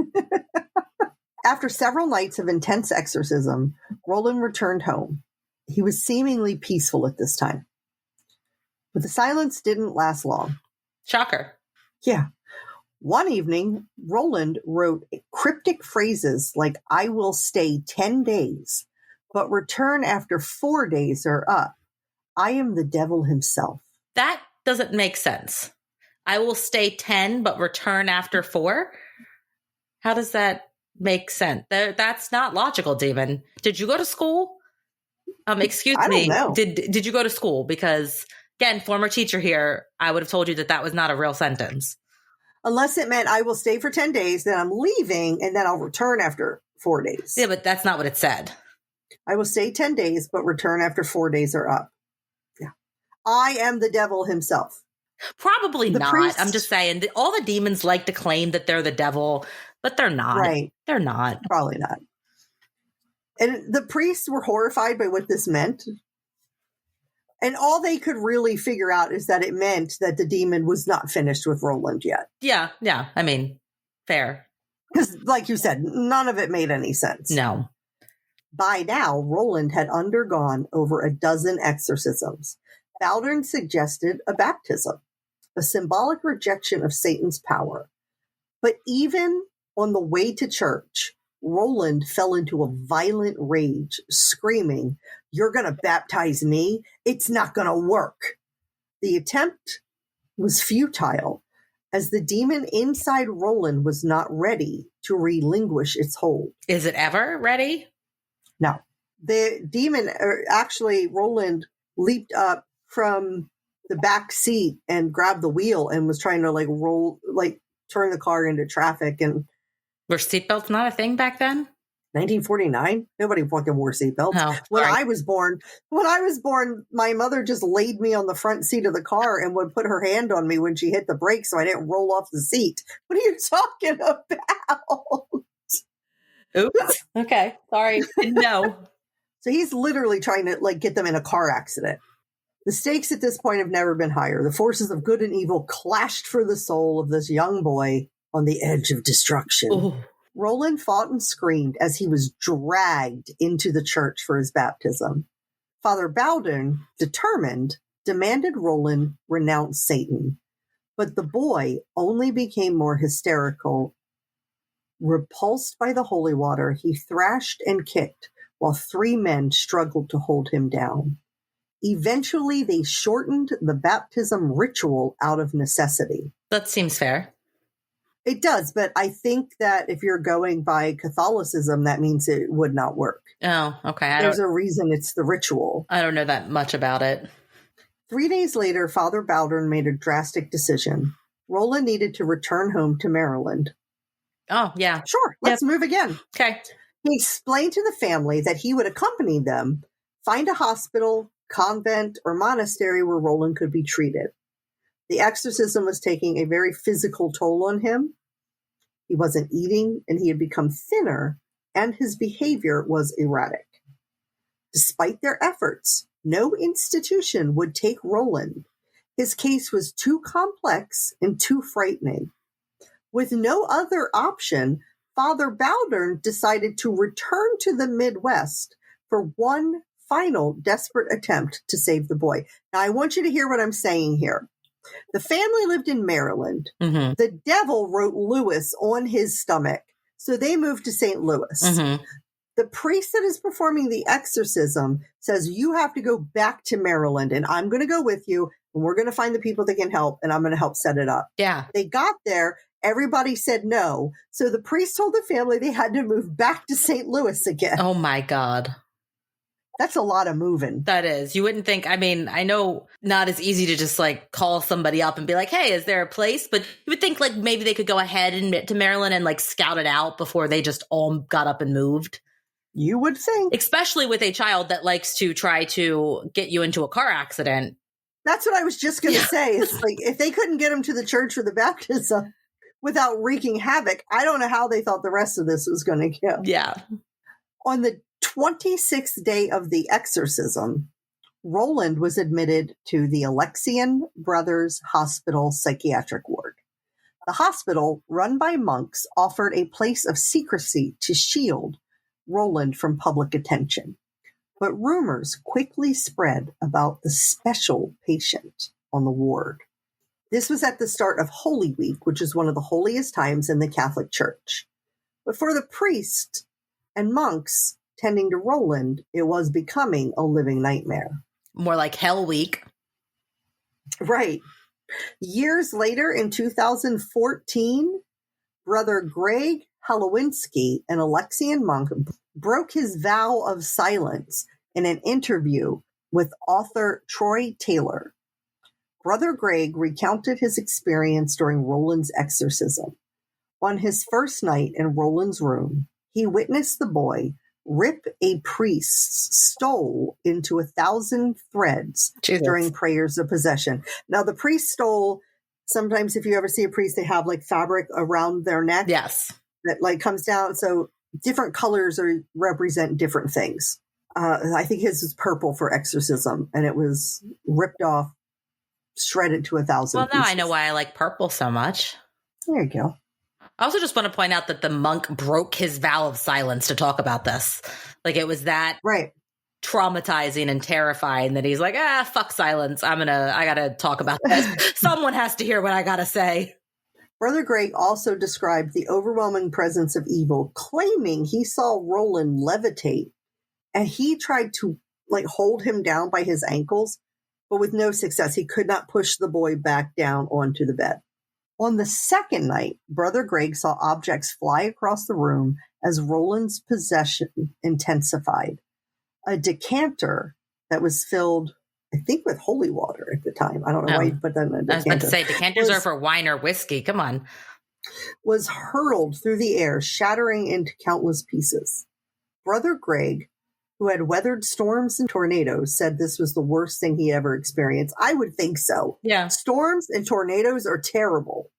After several nights of intense exorcism, Roland returned home. He was seemingly peaceful at this time. But the silence didn't last long. Shocker. Yeah. One evening, Roland wrote cryptic phrases like, "I will stay 10 days, but return after 4 days are up. I am the devil himself." That doesn't make sense. I will stay 10, but return after 4? How does that make sense? That's not logical, Demon. Did you go to school? Excuse me. I don't know. Did you go to school? Because, again, former teacher here, I would have told you that was not a real sentence. Unless it meant I will stay for 10 days, then I'm leaving, and then I'll return after 4 days. Yeah, but that's not what it said. I will stay 10 days, but return after 4 days are up. Yeah. I am the devil himself. Probably The not. priest- I'm just saying, all the demons like to claim that they're the devil, but they're not. Right. They're not. Probably not. And the priests were horrified by what this meant. And all they could really figure out is that it meant that the demon was not finished with Roland yet. Yeah. I mean, fair. Because, like you said, none of it made any sense. No. By now, Roland had undergone over a dozen exorcisms. Baldern suggested a baptism, a symbolic rejection of Satan's power. But even on the way to church, Roland fell into a violent rage, screaming, "You're going to baptize me? It's not going to work." The attempt was futile, as the demon inside Roland was not ready to relinquish its hold. Is it ever ready? No. The demon, actually, Roland leaped up from the back seat and grabbed the wheel and was trying to turn the car into traffic. And Were seatbelts not a thing back then? 1949, nobody fucking wore seatbelts. Oh, when sorry. I was born, my mother just laid me on the front seat of the car and would put her hand on me when she hit the brake so I didn't roll off the seat. What are you talking about? Oops. Okay. Sorry. No. So he's literally trying to get them in a car accident. The stakes at this point have never been higher. The forces of good and evil clashed for the soul of this young boy on the edge of destruction. Ooh. Roland fought and screamed as he was dragged into the church for his baptism. Father Baldern, determined, demanded Roland renounce Satan. But the boy only became more hysterical. Repulsed by the holy water, he thrashed and kicked while 3 men struggled to hold him down. Eventually, they shortened the baptism ritual out of necessity. That seems fair. It does, but I think that if you're going by Catholicism, that means it would not work. Oh, okay. There's a reason it's the ritual. I don't know that much about it. 3 days later, Father Baldern made a drastic decision. Roland needed to return home to Maryland. Oh, yeah. Sure, let's move again. Okay. He explained to the family that he would accompany them, find a hospital, convent, or monastery where Roland could be treated. The exorcism was taking a very physical toll on him. He wasn't eating, and he had become thinner, and his behavior was erratic. Despite their efforts, no institution would take Roland. His case was too complex and too frightening. With no other option, Father Baldern decided to return to the Midwest for one final desperate attempt to save the boy. Now, I want you to hear what I'm saying here. The family lived in Maryland. Mm-hmm. The devil wrote Lewis on his stomach, so they moved to St. Louis. Mm-hmm. The priest that is performing the exorcism says, you have to go back to Maryland, and I'm going to go with you, and we're going to find the people that can help, and I'm going to help set it up. Yeah. They got there. Everybody said no. So the priest told the family they had to move back to St. Louis again. Oh, my God. That's a lot of moving. That is. You wouldn't think, I mean, I know not as easy to just call somebody up and be like, hey, is there a place? But you would think maybe they could go ahead and to Maryland and scout it out before they just all got up and moved. You would think. Especially with a child that likes to try to get you into a car accident. That's what I was just going to say. It's if they couldn't get him to the church for the baptism without wreaking havoc, I don't know how they thought the rest of this was going to go. Yeah. On the 26th day of the exorcism, Roland was admitted to the Alexian Brothers Hospital psychiatric ward. The hospital, run by monks, offered a place of secrecy to shield Roland from public attention. But rumors quickly spread about the special patient on the ward. This was at the start of Holy Week, which is one of the holiest times in the Catholic Church. But for the priest and monks tending to Roland, it was becoming a living nightmare. More like Hell Week. Right. Years later, in 2014, Brother Greg Halowinski, an Alexian monk, broke his vow of silence in an interview with author Troy Taylor. Brother Greg recounted his experience during Roland's exorcism. On his first night in Roland's room, he witnessed the boy rip a priest's stole into 1,000 threads Jesus. during prayers of possession. Now, the priest stole, sometimes if you ever see a priest, they have like fabric around their neck. Yes. That like comes down. So different colors represent different things. I think his is purple for exorcism, and it was ripped off, shredded to 1,000 Well, now pieces. I know why I like purple so much. There you go. I also just want to point out that the monk broke his vow of silence to talk about this. Like, it was that Right. traumatizing and terrifying that he's like, fuck silence. I gotta talk about this. Someone has to hear what I gotta say. Brother Greg also described the overwhelming presence of evil, claiming he saw Roland levitate, and he tried to like hold him down by his ankles, but with no success. He could not push the boy back down onto the bed. On the second night, Brother Greg saw objects fly across the room as Roland's possession intensified. A decanter that was filled, I think, with holy water at the time. I don't know why you put that in a decanter. I was about to say, decanters are for wine or whiskey. Come on. Was hurled through the air, shattering into countless pieces. Brother Greg, who had weathered storms and tornadoes, said this was the worst thing he ever experienced. I would think so. Yeah. Storms and tornadoes are terrible,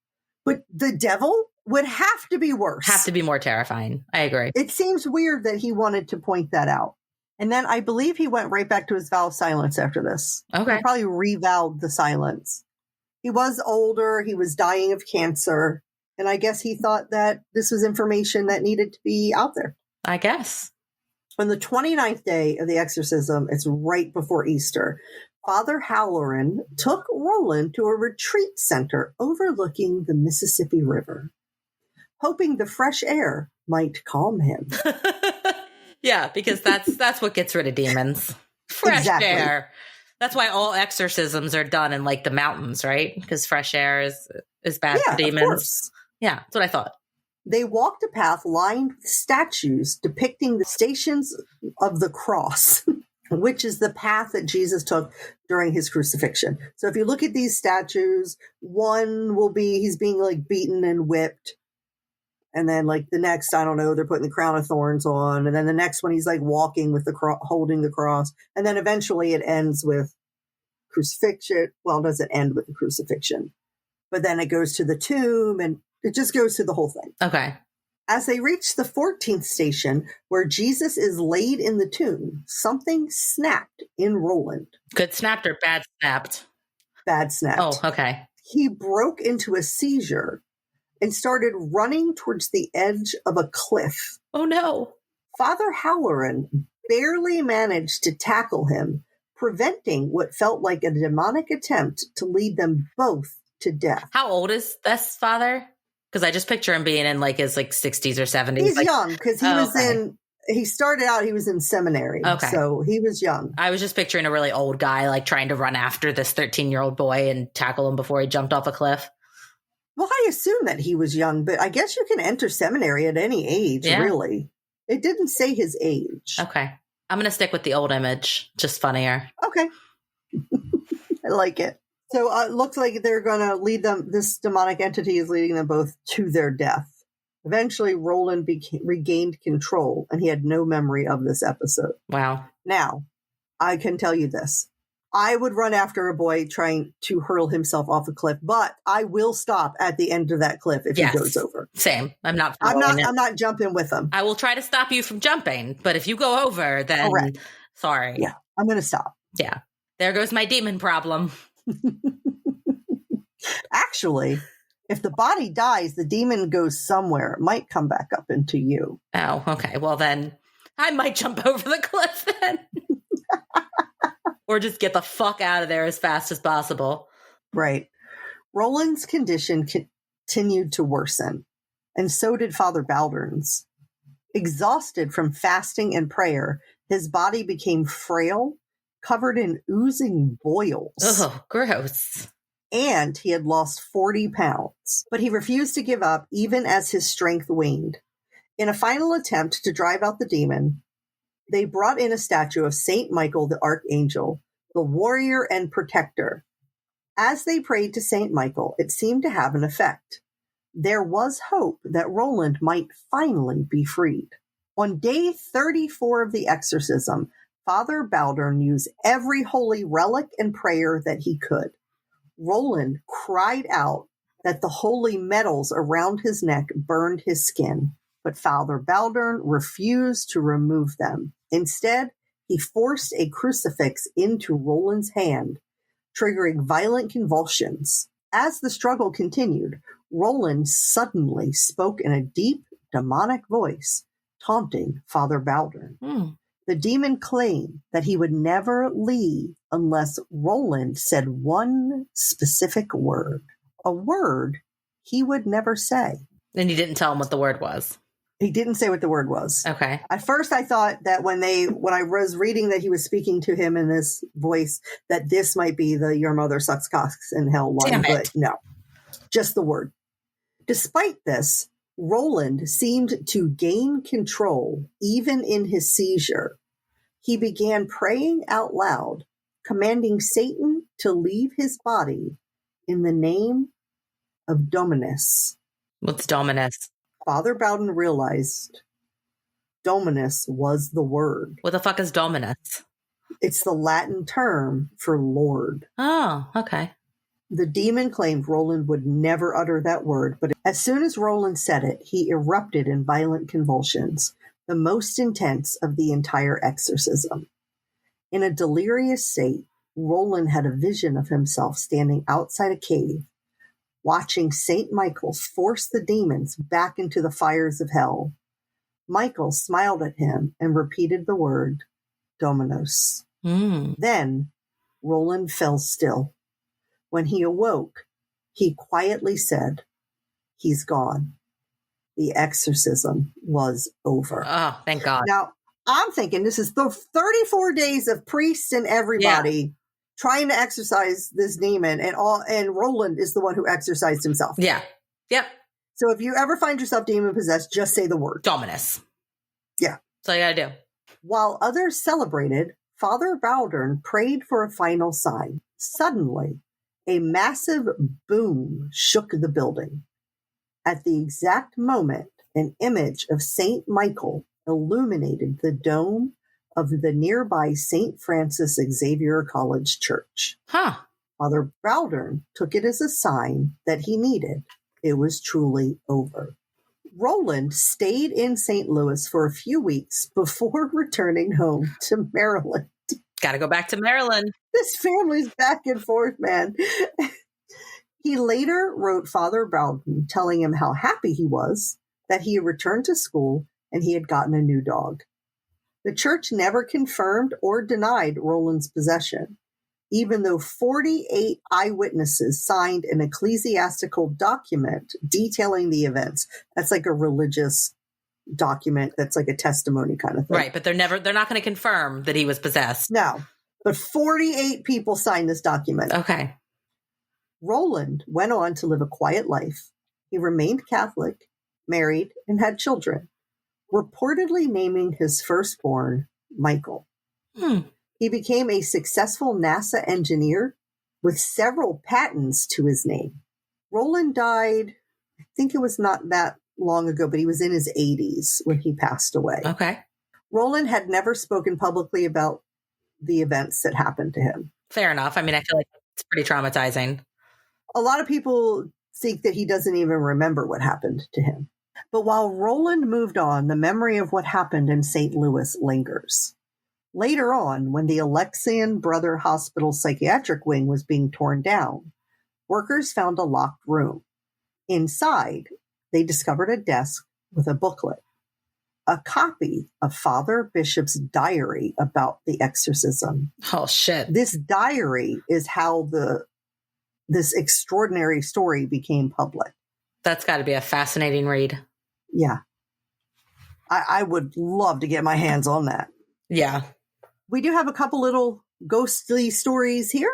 but the devil would have to be worse. Have to be more terrifying. I agree. It seems weird that he wanted to point that out. And then I believe he went right back to his vow of silence after this. Okay. He probably revowed the silence. He was older. He was dying of cancer. And I guess he thought that this was information that needed to be out there. I guess. On the 29th day of the exorcism, it's right before Easter, Father Halloran took Roland to a retreat center overlooking the Mississippi River, hoping the fresh air might calm him. Yeah, because that's what gets rid of demons. Fresh air. That's why all exorcisms are done in like the mountains, right? Because fresh air is bad for demons. Of course. Yeah, that's what I thought. They walked a path lined with statues depicting the stations of the cross, which is the path that Jesus took during his crucifixion. So if you look at these statues, one will be he's being like beaten and whipped. And then like the next, I don't know, they're putting the crown of thorns on. And then the next one, he's like walking with the holding the cross. And then eventually it ends with crucifixion. Well, it doesn't end with the crucifixion, but then it goes to the tomb and it just goes through the whole thing. Okay. As they reach the 14th station, where Jesus is laid in the tomb, something snapped in Roland. Good snapped or bad snapped? Bad snapped. Oh, okay. He broke into a seizure and started running towards the edge of a cliff. Oh, no. Father Halloran barely managed to tackle him, preventing what felt like a demonic attempt to lead them both to death. How old is this father? Because I just picture him being in like his like 60s or 70s. He's like, young because he started out, he was in seminary. Okay. So he was young. I was just picturing a really old guy like trying to run after this 13-year-old boy and tackle him before he jumped off a cliff. Well, I assume that he was young, but I guess you can enter seminary at any age, really. It didn't say his age. Okay. I'm going to stick with the old image. Just funnier. Okay. I like it. So it looks like they're going to lead them. This demonic entity is leading them both to their death. Eventually, Roland regained control, and he had no memory of this episode. Wow. Now, I can tell you this. I would run after a boy trying to hurl himself off a cliff, but I will stop at the end of that cliff if he goes over. Same. I'm not jumping with him. I will try to stop you from jumping, but if you go over, then sorry. Yeah, I'm going to stop. Yeah. There goes my demon problem. Actually, if the body dies, the demon goes somewhere. It might come back up into you. Oh, okay. Well, then I might jump over the cliff then. Or just get the fuck out of there as fast as possible. Right. Roland's condition continued to worsen, and so did Father Baldwin's. Exhausted from fasting and prayer, his body became frail, covered in oozing boils. Oh, gross. And he had lost 40 pounds. But he refused to give up, even as his strength waned. In a final attempt to drive out the demon, they brought in a statue of Saint Michael the Archangel, the warrior and protector. As they prayed to Saint Michael, it seemed to have an effect. There was hope that Roland might finally be freed. On day 34 of the exorcism, Father Baldern used every holy relic and prayer that he could. Roland cried out that the holy metals around his neck burned his skin, but Father Baldern refused to remove them. Instead, he forced a crucifix into Roland's hand, triggering violent convulsions. As the struggle continued, Roland suddenly spoke in a deep, demonic voice, taunting Father Baldern. The demon claimed that he would never leave unless Roland said one specific word, a word he would never say. And you didn't tell him what the word was. He didn't say what the word was. Okay. At first I thought that when I was reading that he was speaking to him in this voice, that this might be the your mother sucks cocks in hell one, but no, just the word. Despite this, Roland seemed to gain control even in his seizure. He began praying out loud, commanding Satan to leave his body in the name of Dominus. What's Dominus? Father Bowden realized Dominus was the word. What the fuck is Dominus? It's the Latin term for Lord. Oh, okay. The demon claimed Roland would never utter that word, but as soon as Roland said it, he erupted in violent convulsions, the most intense of the entire exorcism. In a delirious state, Roland had a vision of himself standing outside a cave, watching Saint Michael force the demons back into the fires of hell. Michael smiled at him and repeated the word, Dominus. Then Roland fell still. When he awoke, he quietly said, "He's gone." The exorcism was over. Oh, thank God. Now, I'm thinking this is the 34 days of priests and everybody trying to exorcise this demon, and Roland is the one who exorcised himself. Yeah. Yep. So if you ever find yourself demon possessed, just say the word. Dominus. Yeah. That's all you gotta do. While others celebrated, Father Baldern prayed for a final sign. Suddenly, a massive boom shook the building. At the exact moment, an image of Saint Michael illuminated the dome of the nearby St. Francis Xavier College Church. Father Baldern took it as a sign that he needed. It was truly over. Roland stayed in St. Louis for a few weeks before returning home to Maryland. Gotta go back to Maryland. This family's back and forth, man. He later wrote Father Baldern telling him how happy he was that he had returned to school and he had gotten a new dog. The church never confirmed or denied Roland's possession, even though 48 eyewitnesses signed an ecclesiastical document detailing the events. That's like a religious document. That's like a testimony kind of thing. Right, but they're not going to confirm that he was possessed. No, but 48 people signed this document. Okay. Roland went on to live a quiet life. He remained Catholic, married, and had children, reportedly naming his firstborn Michael. He became a successful NASA engineer with several patents to his name. Roland died, I think it was not that long ago, but he was in his 80s when he passed away. Okay. Roland had never spoken publicly about the events that happened to him. Fair enough. I mean, I feel like it's pretty traumatizing. A lot of people think that he doesn't even remember what happened to him. But while Roland moved on, the memory of what happened in St. Louis lingers. Later on, when the Alexian Brother Hospital psychiatric wing was being torn down, workers found a locked room. Inside, they discovered a desk with a booklet, a copy of Father Bishop's diary about the exorcism. Oh, shit. This diary is how this extraordinary story became public. That's got to be a fascinating read. Yeah. I would love to get my hands on that. Yeah. We do have a couple little ghostly stories here.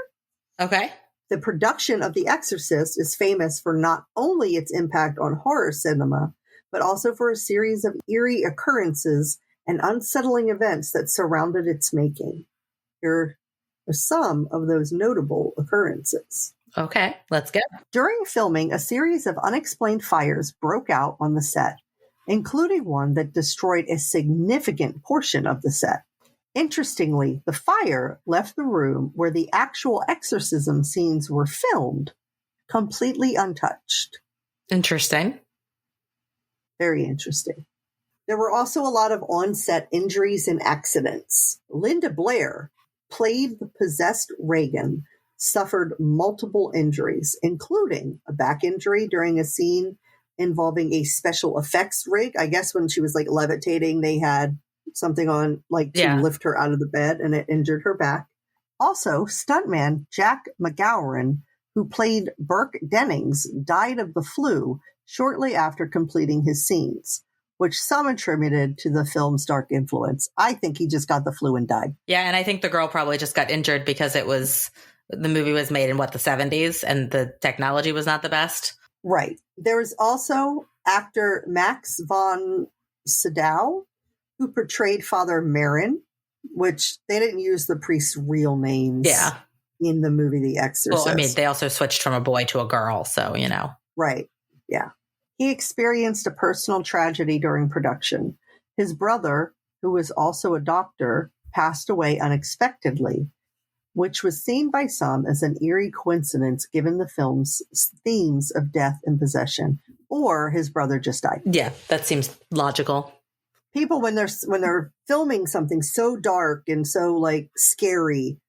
Okay. The production of The Exorcist is famous for not only its impact on horror cinema, but also for a series of eerie occurrences and unsettling events that surrounded its making. Here are some of those notable occurrences. Okay, let's go. During filming, a series of unexplained fires broke out on the set. including one that destroyed a significant portion of the set. Interestingly, the fire left the room where the actual exorcism scenes were filmed completely untouched. Interesting. Very interesting. There were also a lot of on-set injuries and accidents. Linda Blair played the possessed Regan, suffered multiple injuries, including a back injury during a scene involving a special effects rig. I guess when she was like levitating, they had something on like to lift her out of the bed, and it injured her back. Also, stuntman Jack McGowan, who played Burke Dennings, died of the flu shortly after completing his scenes, which some attributed to the film's dark influence. I think he just got the flu and died. Yeah, and I think the girl probably just got injured because the movie was made in, the 70s, and the technology was not the best? Right. There was also actor Max von Sydow, who portrayed Father Marin, which they didn't use the priest's real names in the movie The Exorcist. Well, I mean, they also switched from a boy to a girl, so, Right. Yeah. He experienced a personal tragedy during production. His brother, who was also a doctor, passed away unexpectedly, which was seen by some as an eerie coincidence given the film's themes of death and possession, or his brother just died. Yeah, that seems logical. People, when they're filming something so dark and so like scary,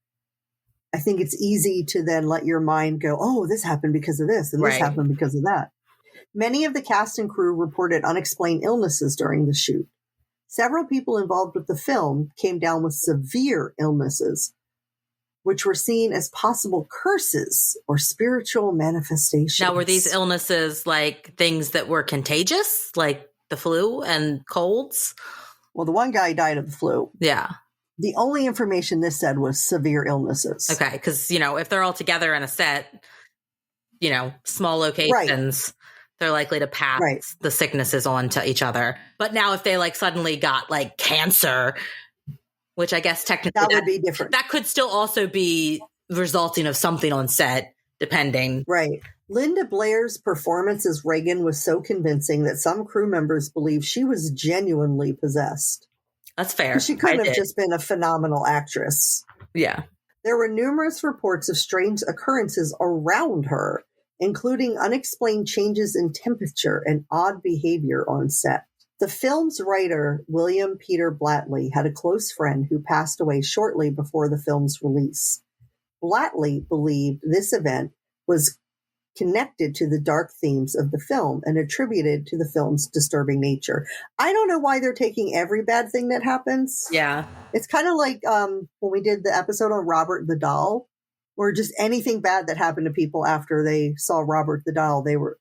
I think it's easy to then let your mind go, oh, this happened because of this, and this happened because of that. Many of the cast and crew reported unexplained illnesses during the shoot. Several people involved with the film came down with severe illnesses, which were seen as possible curses or spiritual manifestations. Now, were these illnesses like things that were contagious, like the flu and colds? Well, the one guy died of the flu. Yeah. The only information this said was severe illnesses. Okay, because, if they're all together in a set, small locations, they're likely to pass the sicknesses on to each other. But now if they suddenly got cancer, which I guess technically that would be different. That could still also be resulting of something on set, depending. Right. Linda Blair's performance as Regan was so convincing that some crew members believe she was genuinely possessed. That's fair. She couldn't have just been a phenomenal actress. Yeah. There were numerous reports of strange occurrences around her, including unexplained changes in temperature and odd behavior on set. The film's writer, William Peter Blattley, had a close friend who passed away shortly before the film's release. Blattley believed this event was connected to the dark themes of the film and attributed to the film's disturbing nature. I don't know why they're taking every bad thing that happens. Yeah. It's kind of like when we did the episode on Robert the Doll, or just anything bad that happened to people after they saw Robert the Doll, they were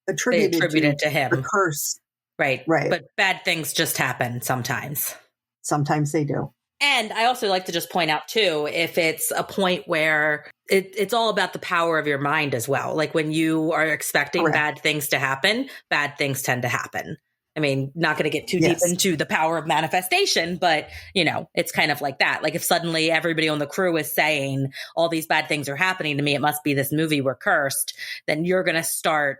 attributed to him. The curse. Right. Right. But bad things just happen sometimes. Sometimes they do. And I also like to just point out, too, if it's a point where it's all about the power of your mind as well. Like when you are expecting bad things to happen, bad things tend to happen. I mean, not going to get too deep into the power of manifestation, but, it's kind of like that. Like if suddenly everybody on the crew is saying all these bad things are happening to me, it must be this movie, we're cursed, then you're going to start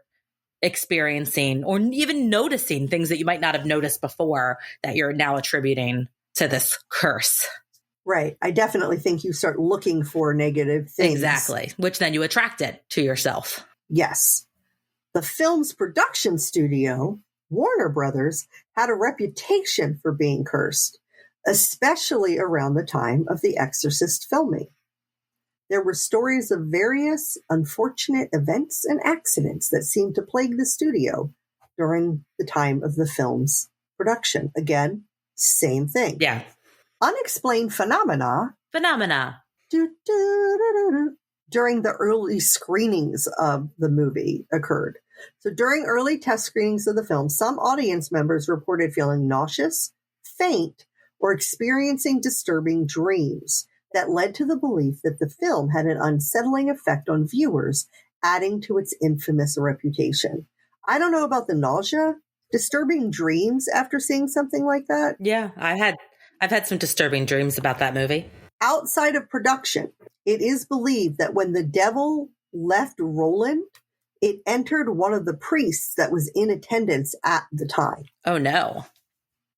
experiencing or even noticing things that you might not have noticed before that you're now attributing to this curse. Right. I definitely think you start looking for negative things. Exactly. Which then you attract it to yourself. Yes. The film's production studio, Warner Brothers, had a reputation for being cursed, especially around the time of The Exorcist filming. There were stories of various unfortunate events and accidents that seemed to plague the studio during the time of the film's production. Again, same thing. Yeah. Unexplained phenomena. During the early screenings of the movie occurred. So during early test screenings of the film, some audience members reported feeling nauseous, faint, or experiencing disturbing dreams that led to the belief that the film had an unsettling effect on viewers, adding to its infamous reputation. I don't know about the nausea. Disturbing dreams after seeing something like that? Yeah, I've had some disturbing dreams about that movie. Outside of production, it is believed that when the devil left Roland, it entered one of the priests that was in attendance at the time. Oh, no.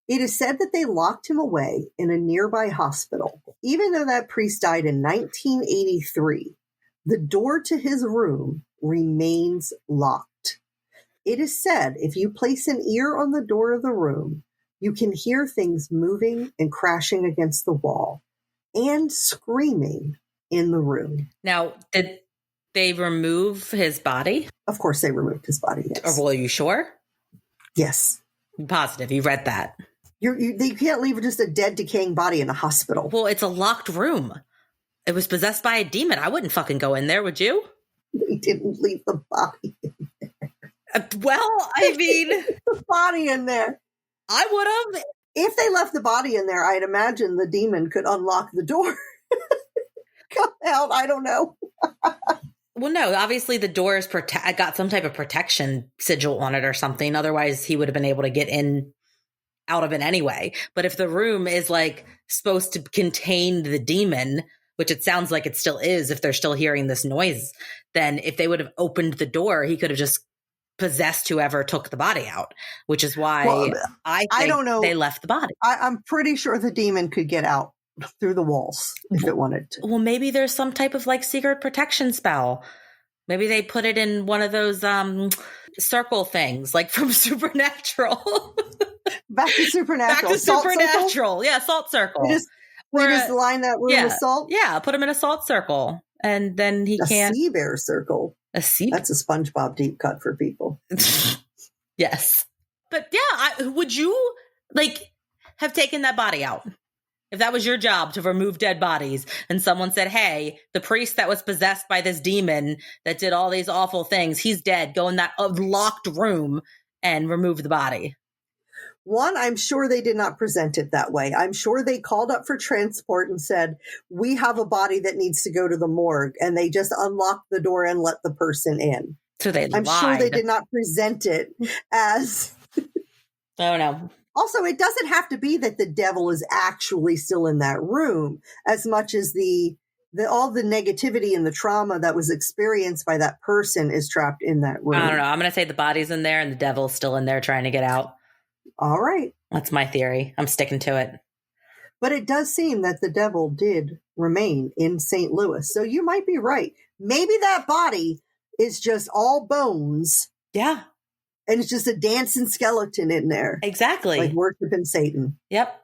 It is said that they locked him away in a nearby hospital. Even though that priest died in 1983, the door to his room remains locked. It is said if you place an ear on the door of the room, you can hear things moving and crashing against the wall and screaming in the room. Now, did they remove his body? Of course they removed his body, yes. Well, are you sure? Yes. Positive. You read that. You can't leave just a dead, decaying body in a hospital. Well, it's a locked room. It was possessed by a demon. I wouldn't fucking go in there, would you? They didn't leave the body in there. Well, I mean... the body in there. I would have. If they left the body in there, I'd imagine the demon could unlock the door. Come out, I don't know. Well, no, obviously the door is got some type of protection sigil on it or something. Otherwise, he would have been able to get in out of it anyway. But if the room is like supposed to contain the demon, which it sounds like it still is if they're still hearing this noise, then if they would have opened the door, he could have just possessed whoever took the body out, which is why I don't know. They left the body. I'm pretty sure the demon could get out through the walls if it wanted to. Well, maybe there's some type of like secret protection spell. Maybe they put it in one of those circle things, like from Supernatural. Back to Supernatural. Back to salt Supernatural. Circle? Yeah, salt circle. We just line that room with salt? Yeah, put him in a salt circle. And then he can... A sea bear circle. A sea... That's a SpongeBob deep cut for people. Yes. But yeah, would you, like, have taken that body out? If that was your job to remove dead bodies and someone said, hey, the priest that was possessed by this demon that did all these awful things, he's dead. Go in that locked room and remove the body. One, I'm sure they did not present it that way. I'm sure they called up for transport and said, we have a body that needs to go to the morgue. And they just unlocked the door and let the person in. So they I'm lied. sure they did not present it as... Oh, no. Also, it doesn't have to be that the devil is actually still in that room as much as all the negativity and the trauma that was experienced by that person is trapped in that room. I don't know. I'm going to say the body's in there and the devil's still in there trying to get out. All right. That's my theory. I'm sticking to it. But it does seem that the devil did remain in St. Louis. So you might be right. Maybe that body is just all bones. Yeah. And it's just a dancing skeleton in there. Exactly. Like worshiping Satan. Yep.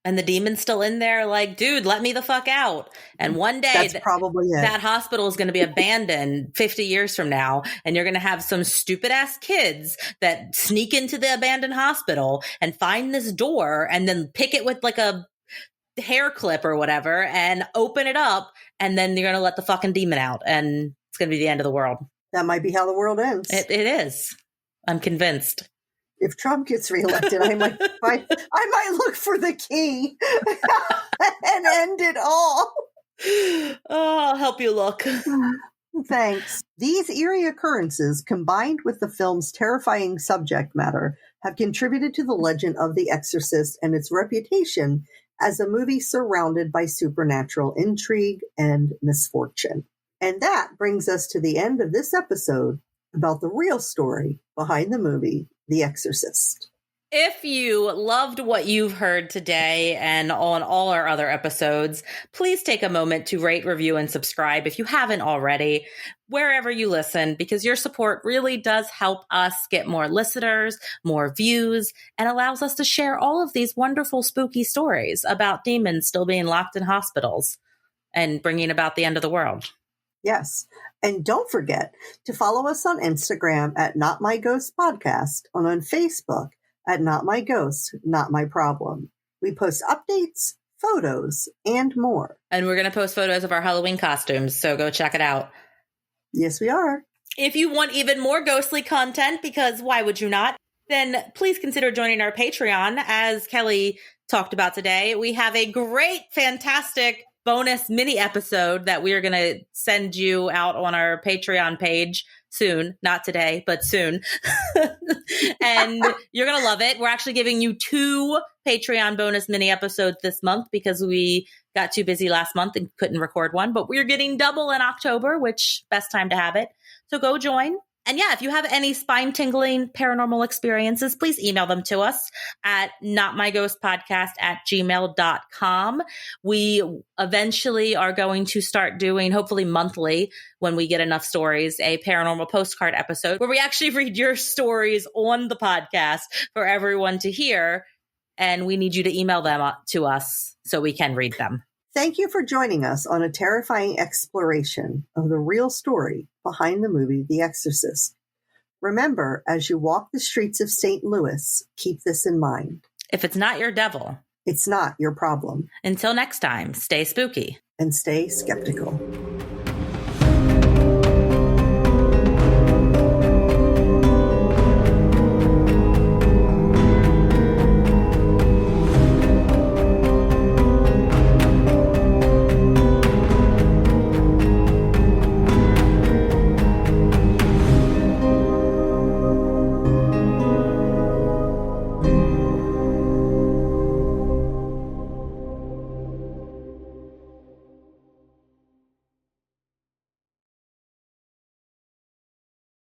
And the demon's still in there like, dude, let me the fuck out. And one day that's probably it. That hospital is going to be abandoned 50 years from now. And you're going to have some stupid ass kids that sneak into the abandoned hospital and find this door and then pick it with like a hair clip or whatever and open it up. And then you're going to let the fucking demon out. And it's going to be the end of the world. That might be how the world ends. It is. I'm convinced. If Trump gets reelected, I might look for the key and end it all. Oh, I'll help you look. Thanks. These eerie occurrences, combined with the film's terrifying subject matter, have contributed to the legend of The Exorcist and its reputation as a movie surrounded by supernatural intrigue and misfortune. And that brings us to the end of this episode about the real story behind the movie, The Exorcist. If you loved what you've heard today and on all our other episodes, please take a moment to rate, review, and subscribe if you haven't already, wherever you listen, because your support really does help us get more listeners, more views, and allows us to share all of these wonderful, spooky stories about demons still being locked in hospitals and bringing about the end of the world. Yes. And don't forget to follow us on Instagram at notmyghostpodcast and on Facebook at Not My Ghost, Not My Problem. We post updates, photos, and more. And we're going to post photos of our Halloween costumes, so go check it out. Yes, we are. If you want even more ghostly content, because why would you not, then please consider joining our Patreon. As Kelly talked about today, we have a great, fantastic bonus mini episode that we are going to send you out on our Patreon page soon. Not today, but soon. And you're going to love it. We're actually giving you 2 Patreon bonus mini episodes this month because we got too busy last month and couldn't record one, but we're getting double in October, which best time to have it. So go join. And yeah, if you have any spine-tingling paranormal experiences, please email them to us at notmyghostpodcast@gmail.com. We eventually are going to start doing, hopefully monthly, when we get enough stories, a paranormal postcard episode where we actually read your stories on the podcast for everyone to hear. And we need you to email them to us so we can read them. Thank you for joining us on a terrifying exploration of the real story behind the movie The Exorcist. Remember, as you walk the streets of St. Louis, keep this in mind. If it's not your devil, it's not your problem. Until next time, stay spooky and stay skeptical.